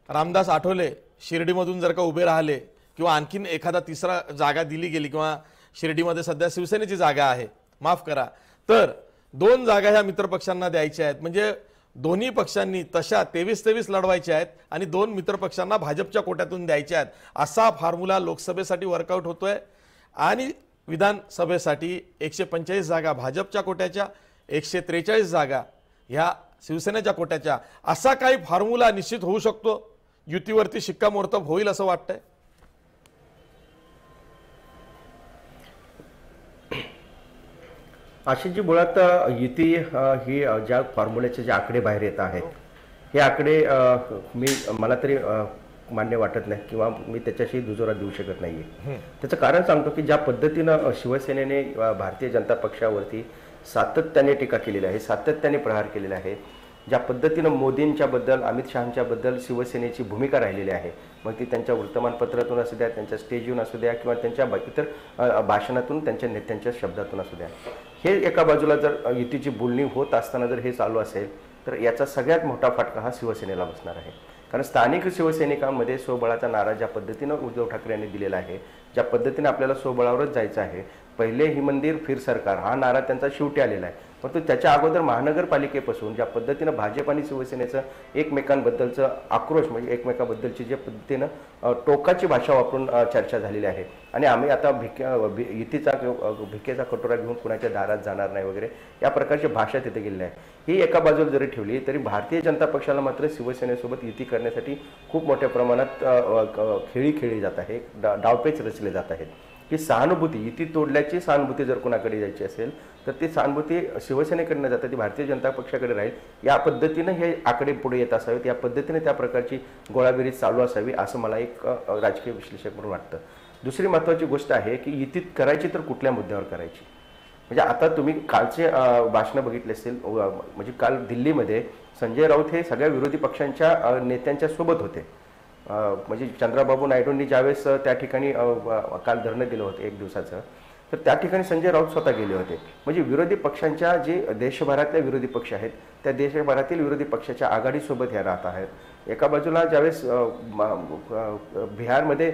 रामदास आठवले शिर्डीमधून जर का उभे राहिले किंवा आणखीन एखादा तिसरा जागा दिली गेली किंवा शिर्डीमध्ये सध्या शिवसेनेची जागा आहे, माफ करा, तर 2 जागा ह्या मित्रपक्षांना द्यायच्या आहेत. म्हणजे दोन्ही पक्षांनी तशा 23 लढवायच्या आहेत आणि 2 मित्रपक्षांना भाजपच्या कोट्यातून द्यायच्या आहेत. असा फॉर्म्युला लोकसभेसाठी वर्कआउट होतोय. आणि विधानसभेसाठी 145 जागा भाजपच्या कोट्याच्या, 143 जागा ह्या शिवसेनेच्या कोट्याच्या, असा काही फॉर्म्युला निश्चित होऊ शकतो. युतीवरती शिक्कामोर्तब होईल असं वाटतंय. आशिषजी, मुळात युती ही ज्या फॉर्म्युल्याचे जे आकडे बाहेर येत आहेत हे आकडे मला तरी मान्य वाटत नाही किंवा मी त्याच्याशी दुजोरा देऊ शकत नाही आहे. त्याचं कारण सांगतो की ज्या पद्धतीनं शिवसेनेने भारतीय जनता पक्षावरती सातत्याने टीका केलेली आहे, सातत्याने प्रहार केलेला आहे, ज्या पद्धतीनं मोदींच्याबद्दल, अमित शहांच्याबद्दल शिवसेनेची भूमिका राहिलेली आहे, मग ती त्यांच्या वर्तमानपत्रातून असू द्या, त्यांच्या स्टेजवरून असू द्या किंवा त्यांच्या इतर भाषणातून, त्यांच्या नेत्यांच्या शब्दातून असू द्या, हे एका बाजूला जर युतीची बोलणी होत असताना जर हे चालू असेल तर याचा सगळ्यात मोठा फटका हा शिवसेनेला बसणार आहे. कारण स्थानिक शिवसैनिकांमध्ये स्वबळाचा नारा ज्या पद्धतीनं उद्धव ठाकरे यांनी दिलेला आहे, ज्या पद्धतीने आपल्याला स्वबळावरच जायचं आहे, पहिले ही मंदिर फिर सरकार हा नारा त्यांचा शेवटी आलेला आहे. परंतु त्याच्या अगोदर महानगरपालिकेपासून ज्या पद्धतीनं भाजप आणि शिवसेनेचं एकमेकांबद्दलचं आक्रोश, म्हणजे एकमेकांबद्दलची जे पद्धतीनं टोकाची भाषा वापरून चर्चा झालेली आहे आणि आम्ही आता भिकेचा कटोरा घेऊन कुणाच्या दारात जाणार नाही वगैरे या प्रकारची भाषा तिथे गेलेली आहे. ही एका बाजूला जरी ठेवली तरी भारतीय जनता पक्षाला मात्र शिवसेनेसोबत युती करण्यासाठी खूप मोठ्या प्रमाणात खेळी खेळली जात आहे, डावपेच रचले जात आहेत. की सहानुभूती, युती तोडल्याची सहानुभूती जर कोणाकडे जायची असेल तर ती सहानुभूती शिवसेनेकडे न जाता ती भारतीय जनता पक्षाकडे राहील. या पद्धतीनं हे आकडे पुढे येत असावेत, या पद्धतीने त्या प्रकारची गोळाबेरीज चालू असावी असं मला एक राजकीय विश्लेषक म्हणून वाटतं. दुसरी महत्त्वाची गोष्ट आहे की युतीत करायची तर कुठल्या मुद्द्यावर करायची. म्हणजे आता तुम्ही कालचे भाषणं बघितले असतील, म्हणजे काल दिल्लीमध्ये संजय राऊत हे सगळ्या विरोधी पक्षांच्या नेत्यांच्या सोबत होते. म्हणजे चंद्राबाबू नायडूंनी ज्यावेळेस त्या ठिकाणी काल धरणं दिलं होतं 1 दिवसाचं, तर त्या ठिकाणी संजय राऊत स्वतः गेले होते. म्हणजे विरोधी पक्षांच्या जे देशभरातले विरोधी पक्ष आहेत त्या देशभरातील विरोधी पक्षाच्या आघाडीसोबत ह्या राहत आहेत. एका बाजूला ज्यावेळेस बिहारमध्ये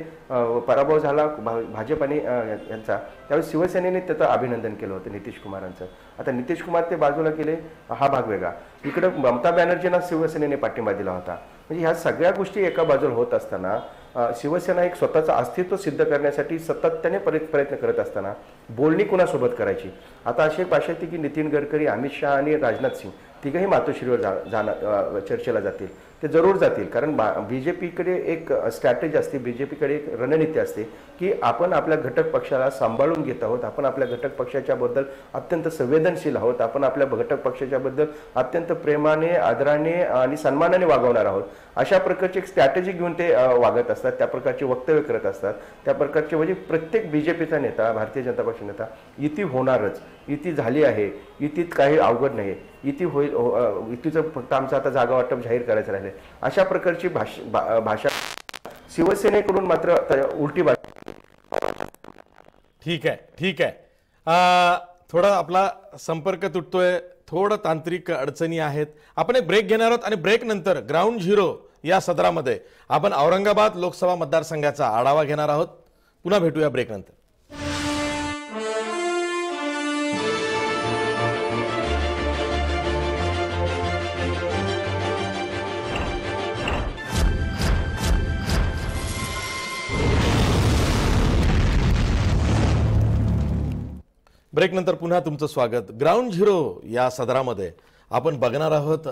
पराभव झाला भाजप आणि यांचा, त्यावेळेस शिवसेनेने त्याचं अभिनंदन केलं होतं नितीश कुमारांचं. आता नितीश कुमार ते बाजूला केले, हा भाग वेगळा. इकडं ममता बॅनर्जींना शिवसेनेने पाठिंबा दिला होता. म्हणजे ह्या सगळ्या गोष्टी एका बाजूला होत असताना शिवसेना एक स्वतःचं अस्तित्व सिद्ध करण्यासाठी सातत्याने प्रयत्न करत असताना बोलणी कुणासोबत करायची. आता अशी एक भाषा येते की नितीन गडकरी, अमित शहा आणि राजनाथ सिंग तिघंही मातोश्रीवर चर्चेला जातील. ते जरूर जातील, कारण बीजेपीकडे एक स्ट्रॅटेजी असते, बीजेपीकडे एक रणनीती असते की आपण आपल्या घटक पक्षाला सांभाळून घेत आहोत, आपण आपल्या घटक पक्षाच्याबद्दल अत्यंत संवेदनशील आहोत, आपण आपल्या घटक पक्षाच्याबद्दल अत्यंत प्रेमाने, आदराने आणि सन्मानाने वागवणार आहोत. अशा प्रकारची एक स्ट्रॅटेजी घेऊन ते वागत असतात, त्या प्रकारचे वक्तव्य करत असतात. त्या प्रकारचे म्हणजे प्रत्येक बीजेपीचा नेता, भारतीय जनता पक्ष नेता युती होणारच, युती झाली आहे, युतीत काही अवघड नाही, युती होईल, युतीचं फक्त आमचं आता जागा वाटप जाहीर करायचं राहिले, अशा प्रकारची भाषा शिवसेनेकडून मात्र उलटी भाषा. ठीक आहे. थोडा आपला संपर्क तुटतोय, थोडं तांत्रिक अडचणी आहेत. आपण एक ब्रेक घेणार आहोत आणि ब्रेक नंतर ग्राउंड झिरो या सदरामध्ये आपण औरंगाबाद लोकसभा मतदारसंघाचा आढावा घेणार आहोत. पुन्हा भेटूया ब्रेक नंतर. ब्रेक नंतर पुन्हा तुमचं स्वागत. ग्राउंड झिरो या सदरामध्ये आपण बघणार आहोत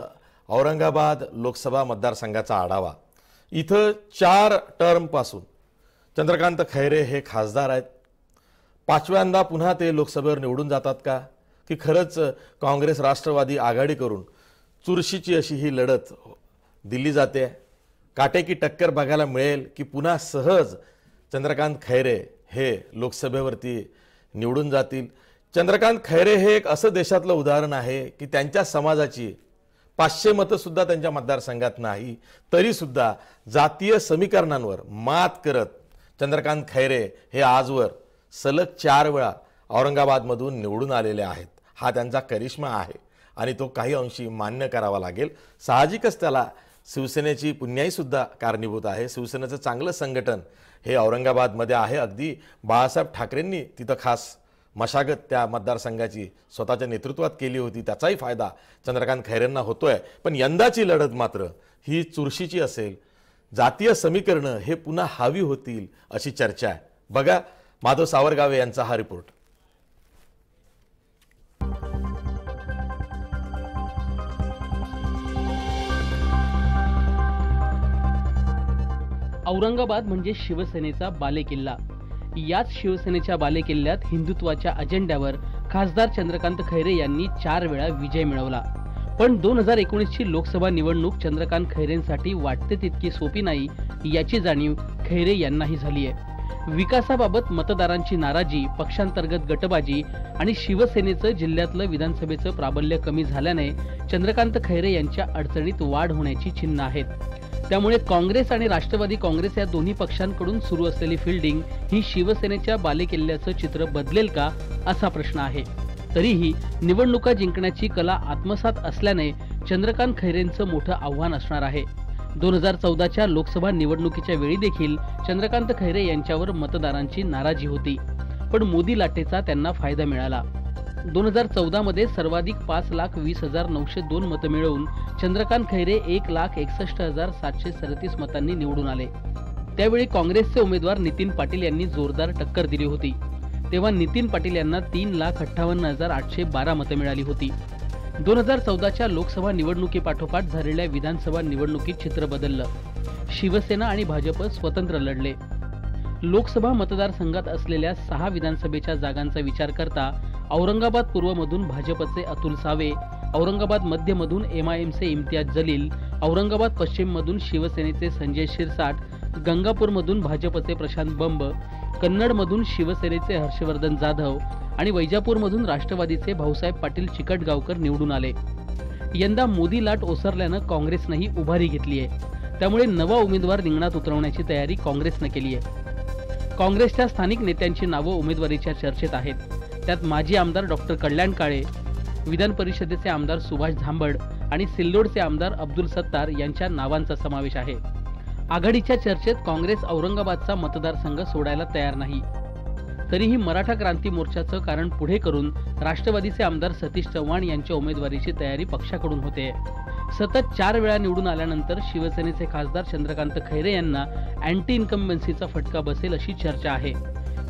औरंगाबाद लोकसभा मतदारसंघाचा आढावा. इथं 4 टर्मपासून चंद्रकांत खैरे हे खासदार आहेत. 5व्यांदा पुन्हा ते लोकसभेवर निवडून जातात का, की खरंच काँग्रेस राष्ट्रवादी आघाडी करून चुरशीची अशी ही लढत दिली जाते? काटेकी टक्कर बघायला मिळेल की पुन्हा सहज चंद्रकांत खैरे हे लोकसभेवरती निवडून जातील? चंद्रकांत खैरे हे एक असं देशातलं उदाहरण आहे की त्यांच्या समाजाची 500 मतंसुद्धा त्यांच्या मतदारसंघात नाही, तरीसुद्धा जातीय समीकरणांवर मात करत चंद्रकांत खैरे हे आजवर सलग 4 वेळा औरंगाबादमधून निवडून आलेले आहेत. हा त्यांचा करिश्मा आहे आणि तो काही अंशी मान्य करावा लागेल. साहजिकच त्याला शिवसेनेची पुण्याईसुद्धा कारणीभूत आहे. शिवसेनेचं चांगलं संघटन हे औरंगाबादमध्ये आहे. अगदी बाळासाहेब ठाकरेंनी तिथं खास मशागत त्या मतदारसंघाची स्वतःच्या नेतृत्वात केली होती. त्याचाही फायदा चंद्रकांत खैरेंना होतोय. पण यंदाची लढत मात्र ही चुरशीची असेल. जातीय समीकरणं हे पुन्हा हावी होतील अशी चर्चा आहे. बघा माधव सावरगावे यांचा हा रिपोर्ट. औरंगाबाद म्हणजे शिवसेनेचा बालेकिल्ला. याच शिवसेनेच्या बालेकिल्ल्यात हिंदुत्वाच्या अजेंड्यावर खासदार चंद्रकांत खैरे यांनी 4 वेळा विजय मिळवला. पण 2019ची लोकसभा निवडणूक चंद्रकांत खैरेंसाठी वाटते तितकी सोपी नाही याची जाणीव खैरे यांनाही झाली आहे. विकासाबाबत मतदारांची नाराजी, पक्षांतर्गत गटबाजी आणि शिवसेनेचं जिल्ह्यातलं विधानसभेचं प्राबल्य कमी झाल्याने चंद्रकांत खैरे यांच्या अडचणीत वाढ होण्याची चिन्ह आहेत. त्यामुळे काँग्रेस आणि राष्ट्रवादी काँग्रेस या दोन्ही पक्षांकडून सुरू असलेली फिल्डिंग ही शिवसेनेच्या बालेकिल्ल्याचं चित्र बदलेल का असा प्रश्न आहे. तरीही निवडणुका जिंकण्याची कला आत्मसात असल्याने चंद्रकांत खैरेंचं मोठं आव्हान असणार आहे. 2014च्या लोकसभा निवडणुकीच्या वेळी देखील चंद्रकांत खैरे यांच्यावर मतदारांची नाराजी होती, पण मोदी लाटेचा त्यांना फायदा मिळाला. 2014 सर्वाधिक 5,20,902 मतं मिळवून चंद्रकांत खैरे 1,61,737 मतांनी निवडून आले. त्यावेळी काँग्रेसचे उमेदवार नितीन पाटील यांनी जोरदार टक्कर दिली होती. तेव्हा नितीन पाटील यांना 3,58,812 मतं मिळाली होती. 2014च्या लोकसभा निवडणुकीपाठोपाठ झालेल्या विधानसभा निवडणुकीत चित्र बदललं. शिवसेना आणि भाजप स्वतंत्र लढले. लोकसभा मतदारसंघात असलेल्या 6 विधानसभेच्या जागांचा विचार करता औरंगाबाद पूर्वमधून भाजपचे अतुल सावे, औरंगाबाद मध्यमधून MIMचे इम्तियाज जलील, औरंगाबाद पश्चिममधून शिवसेनेचे संजय शिरसाट, गंगापूरमधून भाजपचे प्रशांत बंब, कन्नडमधून शिवसेनेचे हर्षवर्धन जाधव आणि वैजापूरमधून राष्ट्रवादीचे भाऊसाहेब पाटील चिकटगावकर निवडून आले. यंदा मोदी लाट ओसरल्यानं काँग्रेसनंही उभारी घेतली आहे. त्यामुळे नवा उमेदवार रिंगणात उतरवण्याची तयारी काँग्रेसनं केली आहे. काँग्रेसच्या स्थानिक नेत्यांची नावं उमेदवारीच्या चर्चेत आहेत. त्यात माजी आमदार डॉक्टर कल्याण काळे, विधान परिषदेचे आमदार सुभाष झांबड आणि सिल्लोडचे आमदार अब्दुल सत्तार यांच्या नावांचा समावेश आहे. आघाडीच्या चर्चेत काँग्रेस औरंगाबादचा मतदारसंघ सोडायला तयार नाही. तरीही मराठा क्रांती मोर्चाचं कारण पुढे करून राष्ट्रवादीचे आमदार सतीश चव्हाण यांच्या उमेदवारीची तयारी पक्षाकडून होते. सतत 4 वेळा निवडून आल्यानंतर शिवसेनेचे खासदार चंद्रकांत खैरे यांना अँटी इन्कम्बन्सीचा फटका बसेल अशी चर्चा आहे.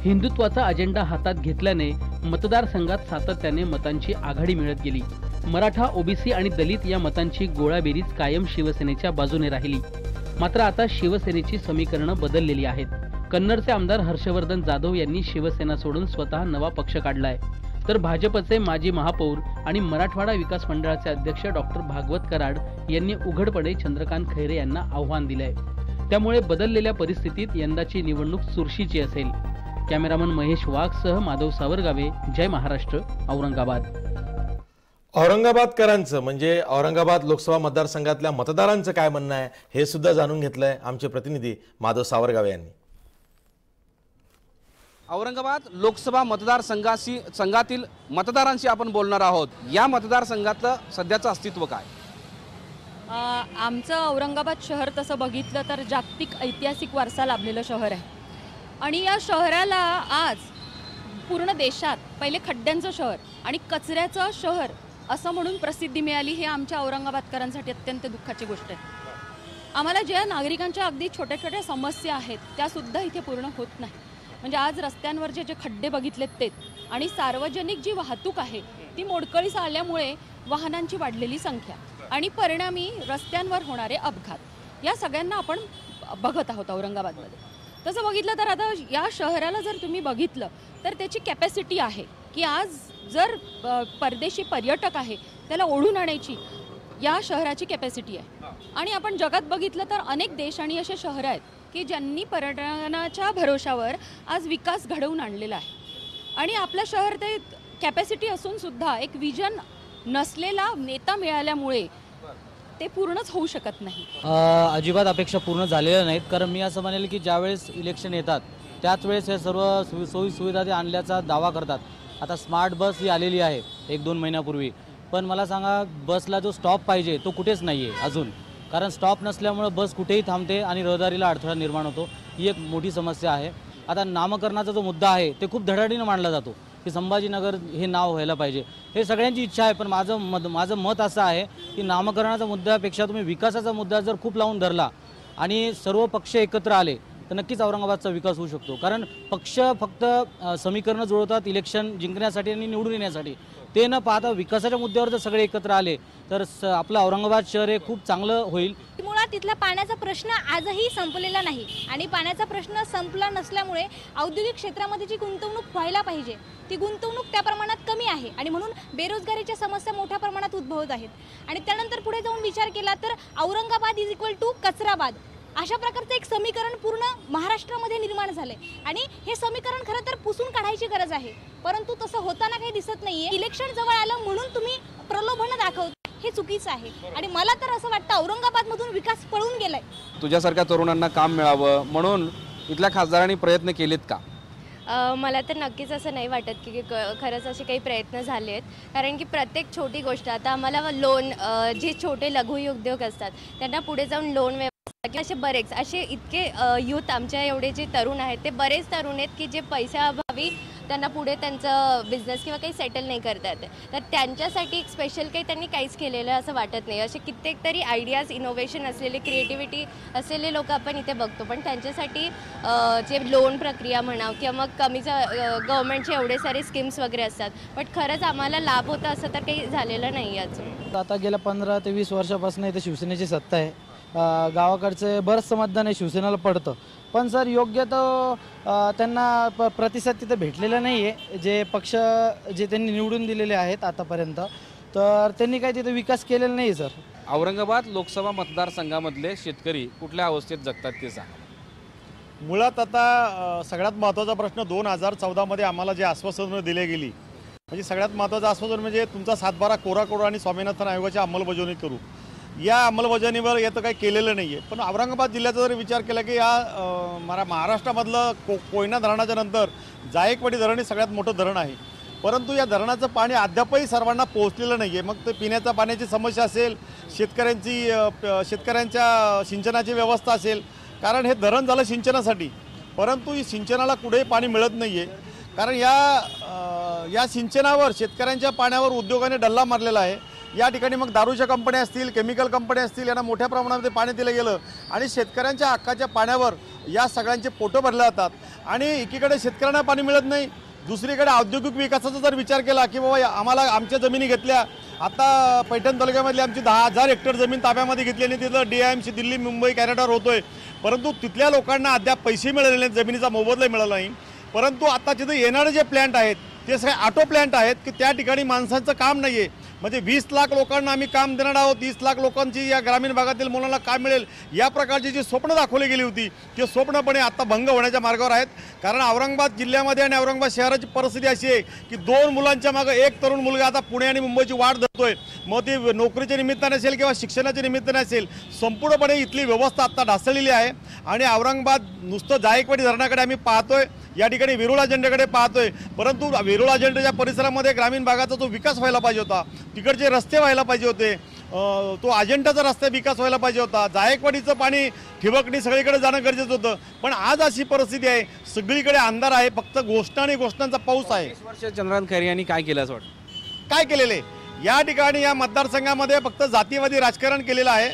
हिंदुत्वाचा अजेंडा हातात घेतल्याने मतदारसंघात सातत्याने मतांची आघाडी मिळत गेली. मराठा, ओबीसी आणि दलित या मतांची गोळाबेरीज कायम शिवसेनेच्या बाजूने राहिली. मात्र आता शिवसेनेची समीकरणं बदललेली आहेत. कन्नडचे आमदार हर्षवर्धन जाधव यांनी शिवसेना सोडून स्वतः नवा पक्ष काढलाय, तर भाजपचे माजी महापौर आणि मराठवाडा विकास मंडळाचे अध्यक्ष डॉक्टर भागवत कराड यांनी उघडपणे चंद्रकांत खैरे यांना आव्हान दिलंय. त्यामुळे बदललेल्या परिस्थितीत यंदाची निवडणूक चुरशीची असेल. कॅमेरामन महेश वाघसह माधव सावरगावे, जय महाराष्ट्र, औरंगाबाद. औरंगाबादकरांचं म्हणजे औरंगाबाद लोकसभा मतदारसंघातल्या मतदारांचं काय म्हणणं आहे हे सुद्धा जाणून घेतलंय आमचे प्रतिनिधी माधव सावरगावे यांनी. औरंगाबाद लोकसभा मतदारसंघातील मतदारांशी आपण बोलणार आहोत. या मतदारसंघातलं सध्याचं अस्तित्व काय? आमचं औरंगाबाद शहर तसं बघितलं तर जागतिक ऐतिहासिक वारसा लाभलेलं शहर आहे आणि या शहराला आज पूर्ण देशात पहिले खड्ड्यांचं शहर आणि कचऱ्याचं शहर असं म्हणून प्रसिद्धी मिळाली. हे आमच्या औरंगाबादकरांसाठी अत्यंत दुःखाची गोष्ट आहे. आम्हाला ज्या नागरिकांच्या अगदी छोट्या छोट्या समस्या आहेत त्यासुद्धा इथे पूर्ण होत नाही. म्हणजे आज रस्त्यांवर जे खड्डे बघितलेत तेच आणि सार्वजनिक जी वाहतूक आहे ती मोडकळीस आल्यामुळे वाहनांची वाढलेली संख्या आणि परिणामी रस्त्यांवर होणारे अपघात या सगळ्यांना आपण बघत आहोत औरंगाबादमध्ये. तसं बघितलं तर आता या शहराला जर तुम्ही बघितलं तर त्याची कॅपॅसिटी आहे की आज जर परदेशी पर्यटक आहे त्याला ओढून आणायची या शहराची कॅपॅसिटी आहे. आणि आपण जगात बघितलं तर अनेक देश आणि असे शहरं आहेत की ज्यांनी पर्यटनाच्या भरोशावर आज विकास घडवून आणलेला आहे. आणि आपलं शहर ते कॅपॅसिटी असून सुद्धा एक विजन नसलेला नेता मिळाल्यामुळे ते पूर्णच होऊ शकत नाही. अजिबात अपेक्षा पूर्ण झालेल्या नाहीत. कारण मी असं म्हणेल की ज्यावेळेस इलेक्शन येतात त्याच वेळेस हे सर्व सोयी सुविधा ते आणल्याचा दावा करतात. आता स्मार्ट बस ही आलेली आहे 1-2 महिन्यापूर्वी, पण मला सांगा बसला जो स्टॉप पाहिजे तो कुठेच नाही आहे अजून. कारण स्टॉप नसल्यामुळं बस कुठेही थांबते आणि रहदारीला अडथळा निर्माण होतो. ही एक मोठी समस्या आहे. आता नामकरणाचा जो मुद्दा आहे ते खूप धडाडीनं मांडला जातो की संभाजीनगर हे नाव व्हायला पाहिजे. हे सगळ्यांची इच्छा आहे, पण माझं मत असं आहे की नामकरणाचा मुद्द्यापेक्षा तुम्ही विकासाचा मुद्दा जर खूप लावून धरला आणि सर्व पक्ष एकत्र आले तर नक्कीच औरंगाबादचा विकास होऊ शकतो. कारण पक्ष फक्त समीकरणं जुळवतात इलेक्शन जिंकण्यासाठी आणि निवडून येण्यासाठी. ते न पाहता विकासाच्या मुद्द्यावर जर सगळे एकत्र आले तर आपलं औरंगाबाद शहर हे खूप चांगलं होईल. मुळात तिथला पाण्याचा प्रश्न आजही संपलेला नाही आणि पाण्याचा प्रश्न संपला नसल्यामुळे औद्योगिक क्षेत्रामध्ये जी गुंतवणूक व्हायला पाहिजे ती गुंतवणूक त्या प्रमाणात कमी आहे आणि म्हणून बेरोजगारीच्या समस्या मोठ्या प्रमाणात उद्भवत आहेत. आणि त्यानंतर पुढे जाऊन विचार केला तर औरंगाबाद इज इक्वल टू कचराबाद अशा प्रकारचं एक समीकरण पूर्ण महाराष्ट्रामध्ये निर्माण झालंय. आणि हे समीकरण खरं तर पुसून काढायची गरज आहे, परंतु तसं होताना काही दिसत नाहीये. इलेक्शन जवळ आलं म्हणून तुम्ही प्रलोभन दाखवता हे चुकीचं आहे. आणि मला तर असं वाटतं औरंगाबादमधून विकास पळून गेलाय. तुझ्यासारख्या तरुणांना काम मिळावं म्हणून इथल्या खासदारांनी प्रयत्न केलेत का? मला तर नक्कीच असं नाही वाटत की खरंच असे काही प्रयत्न झाले आहेत. कारण की प्रत्येक छोटी गोष्ट आता आम्हाला लोन जे छोटे लघु उद्योग असतात त्यांना पुढे जाऊन लोन व्यवस्था असे बरेच असे इतके यूथ आमच्या एवढे जे तरुण आहेत ते बरेच तरुण आहेत की जे पैशाअभावी त्यांना पुढे त्यांचं बिझनेस किंवा काही सेटल नाही करता येते. तर त्यांच्यासाठी एक स्पेशल काही त्यांनी काहीच केलेलं असं वाटत नाही. असे कित्येक तरी आयडियाज इनोव्हेशन असलेले क्रिएटिव्हिटी असलेले लोक आपण इथे बघतो, पण त्यांच्यासाठी जे लोन प्रक्रिया म्हणावं किंवा मग कमीचं गव्हर्नमेंटचे एवढे सारे स्कीम्स वगैरे असतात, पण खरंच आम्हाला लाभ होता असं तर काही झालेलं नाही अजून. आता गेल्या 15 ते 20 वर्षापासून इथे शिवसेनेची सत्ता आहे. गावाकडचे बरंचसं मतदान हे शिवसेनेला पडतं, पण सर योग्य तर त्यांना प्रतिसाद तिथे भेटलेला नाही आहे. जे पक्ष जे त्यांनी निवडून दिलेले आहेत आतापर्यंत तर त्यांनी काही तिथे विकास केलेला नाही सर. औरंगाबाद लोकसभा मतदारसंघामधले शेतकरी कुठल्या अवस्थेत जगतात ते सांगा. मुळात आता सगळ्यात महत्त्वाचा प्रश्न 2014मध्ये आम्हाला जे आश्वासनं दिली गेली म्हणजे सगळ्यात महत्त्वाचं आश्वासन म्हणजे तुमचा 7/12 कोरा करू आणि स्वामीनाथन आयोगाची अंमलबजावणी करू. या अंमलबजावणीवर येतं काही केलेलं नाही आहे. पण औरंगाबाद जिल्ह्याचा जर विचार केला की या महाराष्ट्रामधलं कोयना धरणाच्या नंतर जायकवाडी धरण हे सगळ्यात मोठं धरण आहे, परंतु या धरणाचं पाणी अद्यापही सर्वांना पोहोचलेलं नाही आहे. मग ते पिण्याच्या पाण्याची समस्या असेल, शेतकऱ्यांच्या सिंचनाची व्यवस्था असेल, कारण हे धरण झालं सिंचनासाठी, परंतु सिंचनाला कुठेही पाणी मिळत नाही आहे. कारण या सिंचनावर शेतकऱ्यांच्या पाण्यावर उद्योगाने डल्ला मारलेला आहे. या ठिकाणी मग दारूच्या कंपन्या असतील, केमिकल कंपन्या असतील, यांना मोठ्या प्रमाणामध्ये पाणी दिलं गेलं आणि शेतकऱ्यांच्या हक्काच्या पाण्यावर या सगळ्यांचे पोटं भरले जातात. आणि एकीकडे शेतकऱ्यांना पाणी मिळत नाही, दुसरीकडे औद्योगिक विकासाचा जर विचार केला की बाबा आम्हाला आमच्या जमिनी घेतल्या, आता पैठण तालुक्यामधली आमची 10,000 हेक्टर जमीन ताब्यामध्ये घेतली आणि तिथं DIMC दिल्ली, मुंबई, कॅनडावर होतोय, परंतु तिथल्या लोकांना अद्याप पैसे मिळालेले नाहीत, जमिनीचा मोबदला मिळाला नाही. परंतु आता तिथं येणारे जे प्लॅन्ट आहेत ते सगळे ऑटो प्लॅन्ट आहेत की त्या ठिकाणी माणसांचं काम नाही आहे. म्हणजे 20 लाख लोकांना आम्ही काम देणार आहोत, 30 लाख लोकांची या ग्रामीण भागातील मुलांना काम मिळेल, या प्रकारची जी स्वप्न दाखवली गेली होती ते स्वप्नपणे आता भंग होण्याच्या मार्गावर आहेत. कारण औरंगाबाद जिल्ह्यामध्ये आणि औरंगाबाद शहराची परिस्थिती अशी आहे की 2 मुलांच्या मागे एक तरुण मुलगा आता पुणे आणि मुंबईची वाट धरतोय. मग ती नोकरीच्या निमित्ताने असेल किंवा शिक्षणाच्या निमित्ताने असेल, संपूर्णपणे इथली व्यवस्था आता ढासळलेली आहे. आणि औरंगाबाद नुसतं जायकवाडी धरणाकडे आम्ही पाहतोय, या ठिकाणी वेरूळ अजेंड्याकडे पाहतोय, परंतु वेरूळ अजेंड्याच्या परिसरामध्ये ग्रामीण भागाचा जो विकास व्हायला पाहिजे होता, तिकडचे रस्ते व्हायला पाहिजे होते, तो अजेंडाचा रस्ता विकास व्हायला पाहिजे होता, जायकवाडीचं पाणी ठिबकणी सगळीकडे जाणं गरजेचं होतं. पण आज अशी परिस्थिती आहे, सगळीकडे अंधार आहे, फक्त घोषणा आणि घोषणांचा पाऊस आहे. 20 वर्ष चंद्रकांत खैरे यांनी काय केलं असं वाटतं? काय केलेले या ठिकाणी या मतदारसंघामध्ये फक्त जातीवादी राजकारण केलेलं आहे.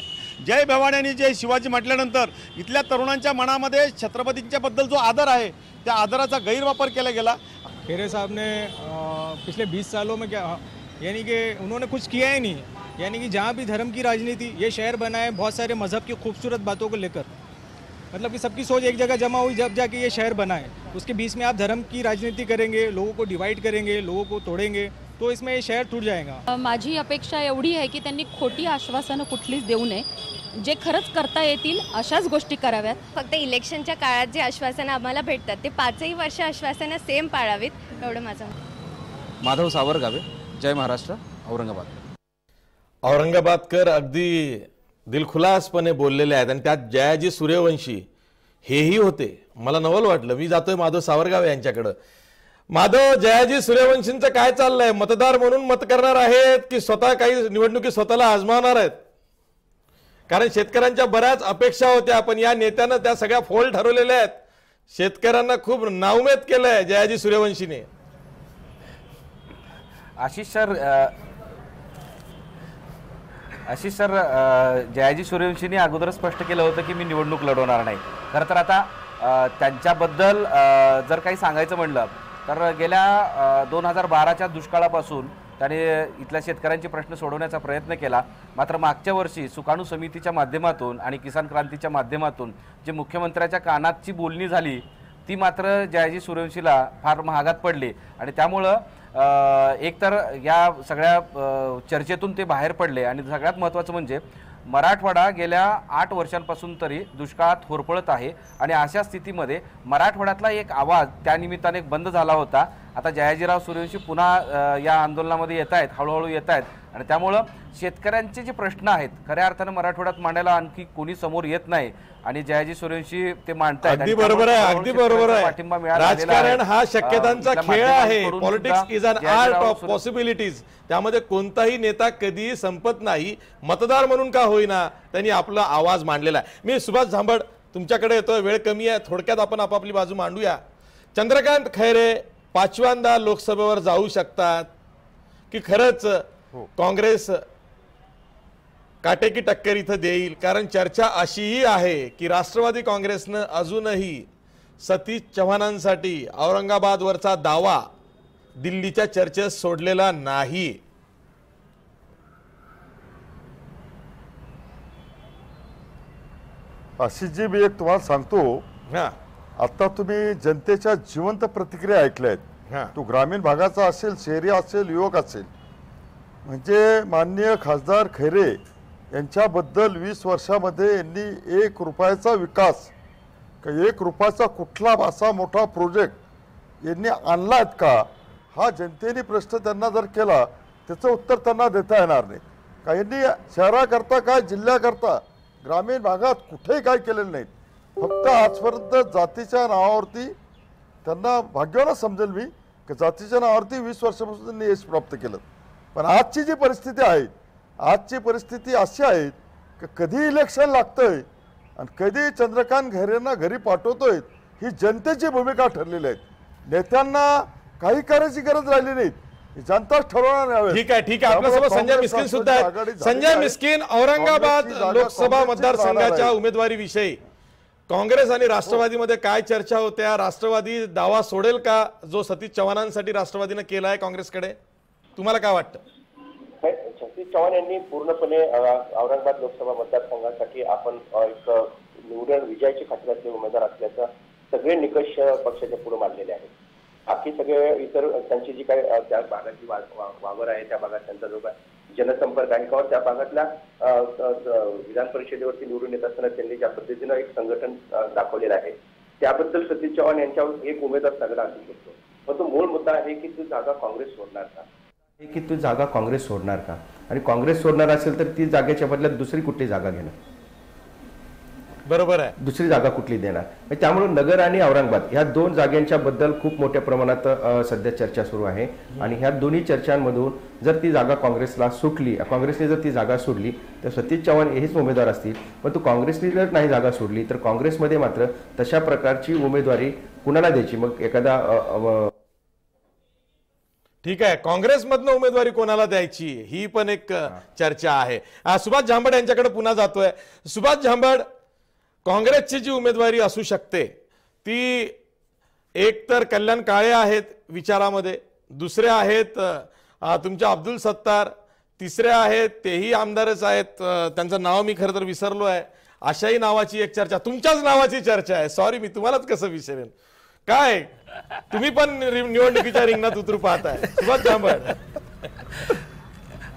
जय भवानी आणि जय शिवाजी म्हटल्यानंतर इथल्या तरुणांच्या मनामध्ये छत्रपतींच्या बद्दल जो आदर आहे त्या आदराचा गैरवापर केला गेला. खैरे साहब ने पिछले 20 सालों में क्या यानी कि उन्होंने कुछ किया ही नहीं, यानी कि जहाँ भी धर्म की राजनीति, ये शहर बना है बहुत सारे मज़हब की खूबसूरत बातों को लेकर, मतलब कि सबकी सोच एक जगह जमा हुई जब जाके ये शहर बना है। उसके बीच में आप धर्म की राजनीति करेंगे, लोगों को डिवाइड करेंगे, लोगों को तोड़ेंगे, तो इसमें ये शहर टूट जाएगा। माझी अपेक्षा एवढी आहे की त्यांनी खोटी आश्वासनं कुठलीच देऊ नये, जे खरंच करता येतील अशाच गोष्टी कराव्यात। फक्त इलेक्शनच्या काळात जे आश्वासनं आम्हाला भेटतात ते 5ही वर्ष आश्वासनं सेम पाळावीत, एवढं माझं मत। माधव सावरगावे, जय महाराष्ट्र, औरंगाबाद। औरंगाबादकर अगदी दिलखुलासपणे बोललेले आहेत आणि त्यात जयाजी सूर्यवंशी हेही होते। मला नवल वाटलं, मी जातोय माधव सावरगावे यांच्याकडं। माधव, जयाजी सूर्यवंशींचं काय चाललंय? मतदार म्हणून मत करणार आहेत की स्वतः काही निवडणुकी स्वतःला आजमावणार आहेत? कारण शेतकऱ्यांच्या बऱ्याच अपेक्षा होत्या, पण या नेत्यानं त्या सगळ्या फोल ठरवलेल्या आहेत। शेतकऱ्यांना खूप नाउमेद केलंय जयाजी सूर्यवंशीने। आशिष सर, जयाजी सूर्यवंशींनी अगोदर स्पष्ट केलं होतं की मी निवडणूक लढवणार नाही। खरं तर आता त्यांच्याबद्दल जर काही सांगायचं म्हणलं तर गेल्या 2012च्या दुष्काळापासून त्याने इथल्या शेतकऱ्यांचे प्रश्न सोडवण्याचा प्रयत्न केला। मात्र मागच्या वर्षी सुकाणू समितीच्या माध्यमातून आणि किसान क्रांतीच्या माध्यमातून जे मुख्यमंत्र्याच्या कानातची बोलणी झाली ती मात्र जयाजी सूर्यवंशीला फार महागात पडली आणि त्यामुळं एकतर या सगळ्या चर्चेतून ते बाहेर पडले आणि सगळ्यात महत्त्वाचं म्हणजे मराठवाडा गेल्या 8 वर्षांपासून तरी दुष्काळात होरपळत आहे आणि अशा स्थितीमध्ये मराठवाड्यातला एक आवाज त्या निमित्ताने बंद झाला होता। आता जयाजीराव सूर्यवंशी पुन्हा या आंदोलनामध्ये येत आहेत, हळूहळू येत आहेत आणि त्यामुळं शेतकऱ्यांचे जे प्रश्न आहेत खऱ्या अर्थानं मराठवाड्यात मांडायला आणखी कोणी समोर येत नाही आणि जयाजी सूर्यवंशी ते मांडतायत। अगदी बरोबर आहे, अगदी बरोबर आहे। राजकारण हा शक्यतांचा खेळ आहे। Politics is an art of possibilities. त्यामध्ये कोणताही नेता कधीही संपत नाही। मतदार म्हणून का होईना त्यांनी आपला आवाज मांडलेला आहे। मी सुभाष झांबड तुमच्याकडे येतोय, वेळ कमी आहे, थोडक्यात आपण आपापली बाजू मांडूया। चंद्रकांत खैरे 5व्यांदा लोकसभेवर जाऊ शकतात की खरंच काँग्रेस काटेकी टक्कर इथं देईल? कारण चर्चा अशीही आहे की राष्ट्रवादी काँग्रेसनं अजूनही सतीश चव्हाणांसाठी औरंगाबादवरचा दावा दिल्लीच्या चर्चेत सोडलेला नाही। आशिषजी, मी एक तुम्हाला सांगतो, आता तुम्ही जनतेच्या जिवंत प्रतिक्रिया ऐकल्यात। तो ग्रामीण भागाचा असेल, शहरी असेल, युवक असेल, म्हणजे माननीय खासदार खैरे यांच्याबद्दल 20 वर्षामध्ये यांनी 1 रुपयाचा विकास, 1 रुपयाचा कुठला असा मोठा प्रोजेक्ट यांनी आणलात का, हा जनतेने प्रश्न त्यांना जर केला त्याचं उत्तर त्यांना देता येणार नाही। का यांनी शहराकरता काय, जिल्ह्याकरता, ग्रामीण भागात कुठेही काय केलेलं नाही। फक्त आजपर्यंत जातीच्या नावावरती त्यांना भाग्यानं समजेल मी की जातीच्या नावावरती 20 वर्षापासून त्यांनी यश प्राप्त केलं। पण आजची जी परिस्थिती आहे, आजची परिस्थिती अशी आहे की कधी इलेक्शन लागतंय आणि कधी चंद्रकांत खैरेंना घरी पाठवतोय, ही जनतेची भूमिका ठरलेली आहे। नेत्यांना काही करायची गरज राहिली नाही, जनताच ठरवणार आहे। ठीक आहे, ठीक आहे। आपल्यासोबत संजय मिस्किन सुद्धा आहेत। संजय मिस्किन, औरंगाबाद लोकसभा मतदारसंघाच्या उमेदवारीविषयी काँग्रेस आणि राष्ट्रवादीमध्ये काय चर्चा होत्या? राष्ट्रवादी दावा सोडेल का जो सतीश चव्हाणांसाठी राष्ट्रवादीने केला आहे काँग्रेसकडे? तुम्हाला काय वाटतं? सतीश चव्हाण यांनी पूर्णपणे औरंगाबाद लोकसभा मतदारसंघासाठी आपण एक निवडून विजयाची खात्री असलेले उमेदवार असल्याचं सगळे निकष पक्षाच्या पुढे मांडलेले आहेत। बाकी सगळे इतर त्यांची जी काय त्या भागाची वावर आहे, त्या भागात त्यांचा जो काय जनसंपर्क आहे किंवा त्या भागातल्या विधान परिषदेवरती निवडून येत असताना त्यांनी ज्या पद्धतीनं एक संघटन दाखवलेलं आहे, त्याबद्दल सतीश चव्हाण यांच्यावर एक उमेदवार सगळा असू शकतो। पण तो मूळ मुद्दा आहे की ती जागा काँग्रेस सोडणार का, की ती जागा काँग्रेस सोडणार का, आणि काँग्रेस सोडणार असेल तर ती जागेच्या बदल्यात दुसरी कुठली जागा घेणार? बरोबर आहे, दुसरी जागा कुठली देणार? त्यामुळे नगर आणि औरंगाबाद ह्या 2 जागांच्या बद्दल खूप मोठ्या प्रमाणात सध्या चर्चा सुरू आहे आणि ह्या दोन्ही चर्चांमधून जर ती जागा काँग्रेसला सुटली, काँग्रेसने जर ती जागा सोडली तर सतीश चव्हाण हेच उमेदवार असतील। पण तो काँग्रेसने जर नाही जागा सोडली तर काँग्रेसमध्ये मात्र तशा प्रकारची उमेदवारी कुणाला द्यायची? मग एखादा ठीक आहे, काँग्रेसमधनं उमेदवारी कोणाला द्यायची ही पण एक चर्चा आहे। सुभाष झांबड यांच्याकडे पुन्हा जातोय। सुभाष झांबड, काँग्रेसची जी उमेदवारी असू शकते ती एक तर कल्याण काळे आहेत विचारामध्ये, दुसरे आहेत तुमच्या अब्दुल सत्तार, तिसऱ्या आहेत तेही आमदारच आहेत, त्यांचं नाव मी खरं तर विसरलो आहे. अशाही नावाची एक चर्चा, तुमच्याच नावाची चर्चा आहे. सॉरी, मी तुम्हालाच कसं विसरेन. काय तुम्ही पण निवडणुकीच्या रिंगणात उतरू पाहताय. सुभाष झांबड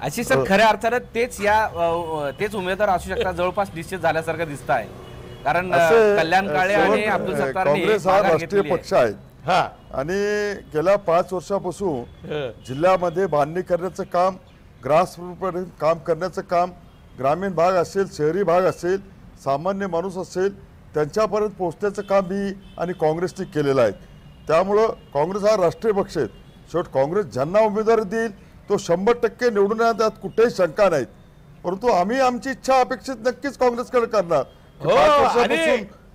अशी सर खऱ्या अर्थानं तेच उमेदवार असू शकतात, जवळपास निश्चित झाल्यासारखं दिसत आहे. कारण कल्याण काळे आणि अब्दुल सत्तार काँग्रेस हा राष्ट्रीय पक्ष आहे आणि गेल्या 5 वर्षापासून जिल्ह्यामध्ये बांधणी करण्याचं काम, ग्रासरूटपर्यंत काम करण्याचं काम, ग्रामीण भाग असेल, शहरी भाग असेल, सामान्य माणूस असेल, त्यांच्यापर्यंत पोहोचण्याचं काम मी आणि काँग्रेसने केलेलं आहे. त्यामुळं काँग्रेस हा राष्ट्रीय पक्ष आहे. शेवट काँग्रेस ज्यांना उमेदवारी देईल तो 100% निवडून येणार, त्यात कुठेही शंका नाहीत. परंतु आम्ही आमची इच्छा अपेक्षित नक्कीच काँग्रेसकडे करणार.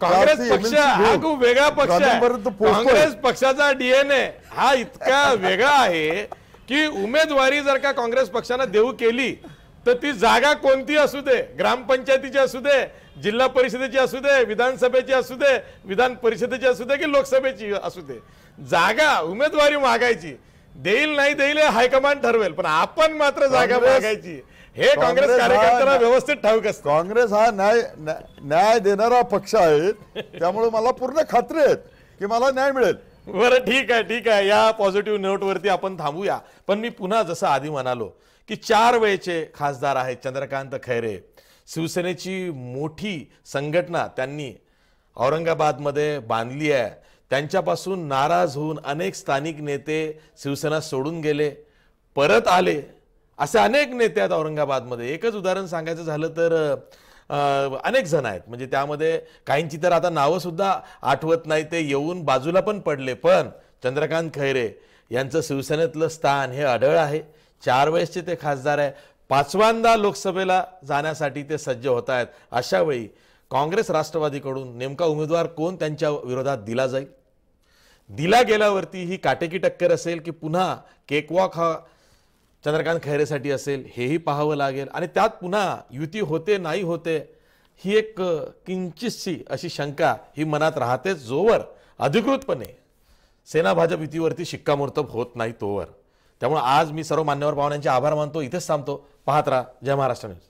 काँग्रेस पक्ष हा खूप वेगळा पक्ष आहे. काँग्रेस पक्षाचा डीएनए हा इतका वेगळा आहे की उमेदवारी जर का काँग्रेस पक्षानं देऊ केली तर ती जागा कोणती असू दे, ग्रामपंचायतीची असू दे, जिल्हा परिषदेची असू दे, विधानसभेची असू दे, विधान परिषदेची असू दे की लोकसभेची असू दे, जागा उमेदवारी मागायची. देईल नाही देईल हायकमांड ठरवेल, पण आपण मात्र जागा मागायची हे काँग्रेस कार्यकर्त्यांना व्यवस्थित ठाऊक असतं. काँग्रेस हा न्याय देणारा पक्ष आहे, त्यामुळे मला पूर्ण खात्री आहे की मला न्याय मिळेल. बरं, ठीक आहे. या पॉझिटिव्ह नोटवरती आपण थांबूया. पण मी पुन्हा जसं आधी म्हणालो की 4 वेळचे खासदार आहेत चंद्रकांत खैरे, शिवसेनेची मोठी संघटना त्यांनी औरंगाबादमध्ये बांधली आहे. त्यांच्यापासून नाराज होऊन अनेक स्थानिक नेते शिवसेना सोडून गेले, परत आले. असे अनेक नेते आहेत औरंगाबादमध्ये. एकच उदाहरण सांगायचं झालं तर अनेक जण आहेत, म्हणजे त्यामध्ये काहींची तर आता नावं सुद्धा आठवत नाही, ते येऊन बाजूला पण पडले. पण चंद्रकांत खैरे यांचं शिवसेनेतलं स्थान हे अढळ आहे. 4 वेळेसचे ते खासदार आहे. 5व्यांदा लोकसभेला जाण्यासाठी ते सज्ज होत आहेत. अशा वेळी काँग्रेस राष्ट्रवादीकडून नेमका उमेदवार कोण त्यांच्या विरोधात दिला जाईल? दिला गेल्यावरती ही काटेकी टक्कर असेल की पुन्हा केकवॉक हा चंद्रकांत खैरेसाठी असेल हेही पाहावं लागेल. आणि त्यात पुन्हा युती होते नाही होते ही एक किंचितशी अशी शंका ही मनात राहतेच, जोवर अधिकृतपणे सेना भाजप युतीवरती शिक्कामोर्तब होत नाही तोवर. त्यामुळे आज मी सर्व मान्यवर पाहुण्यांचे आभार मानतो. इथेच थांबतो. पाहत राहा जय महाराष्ट्र न्यूज.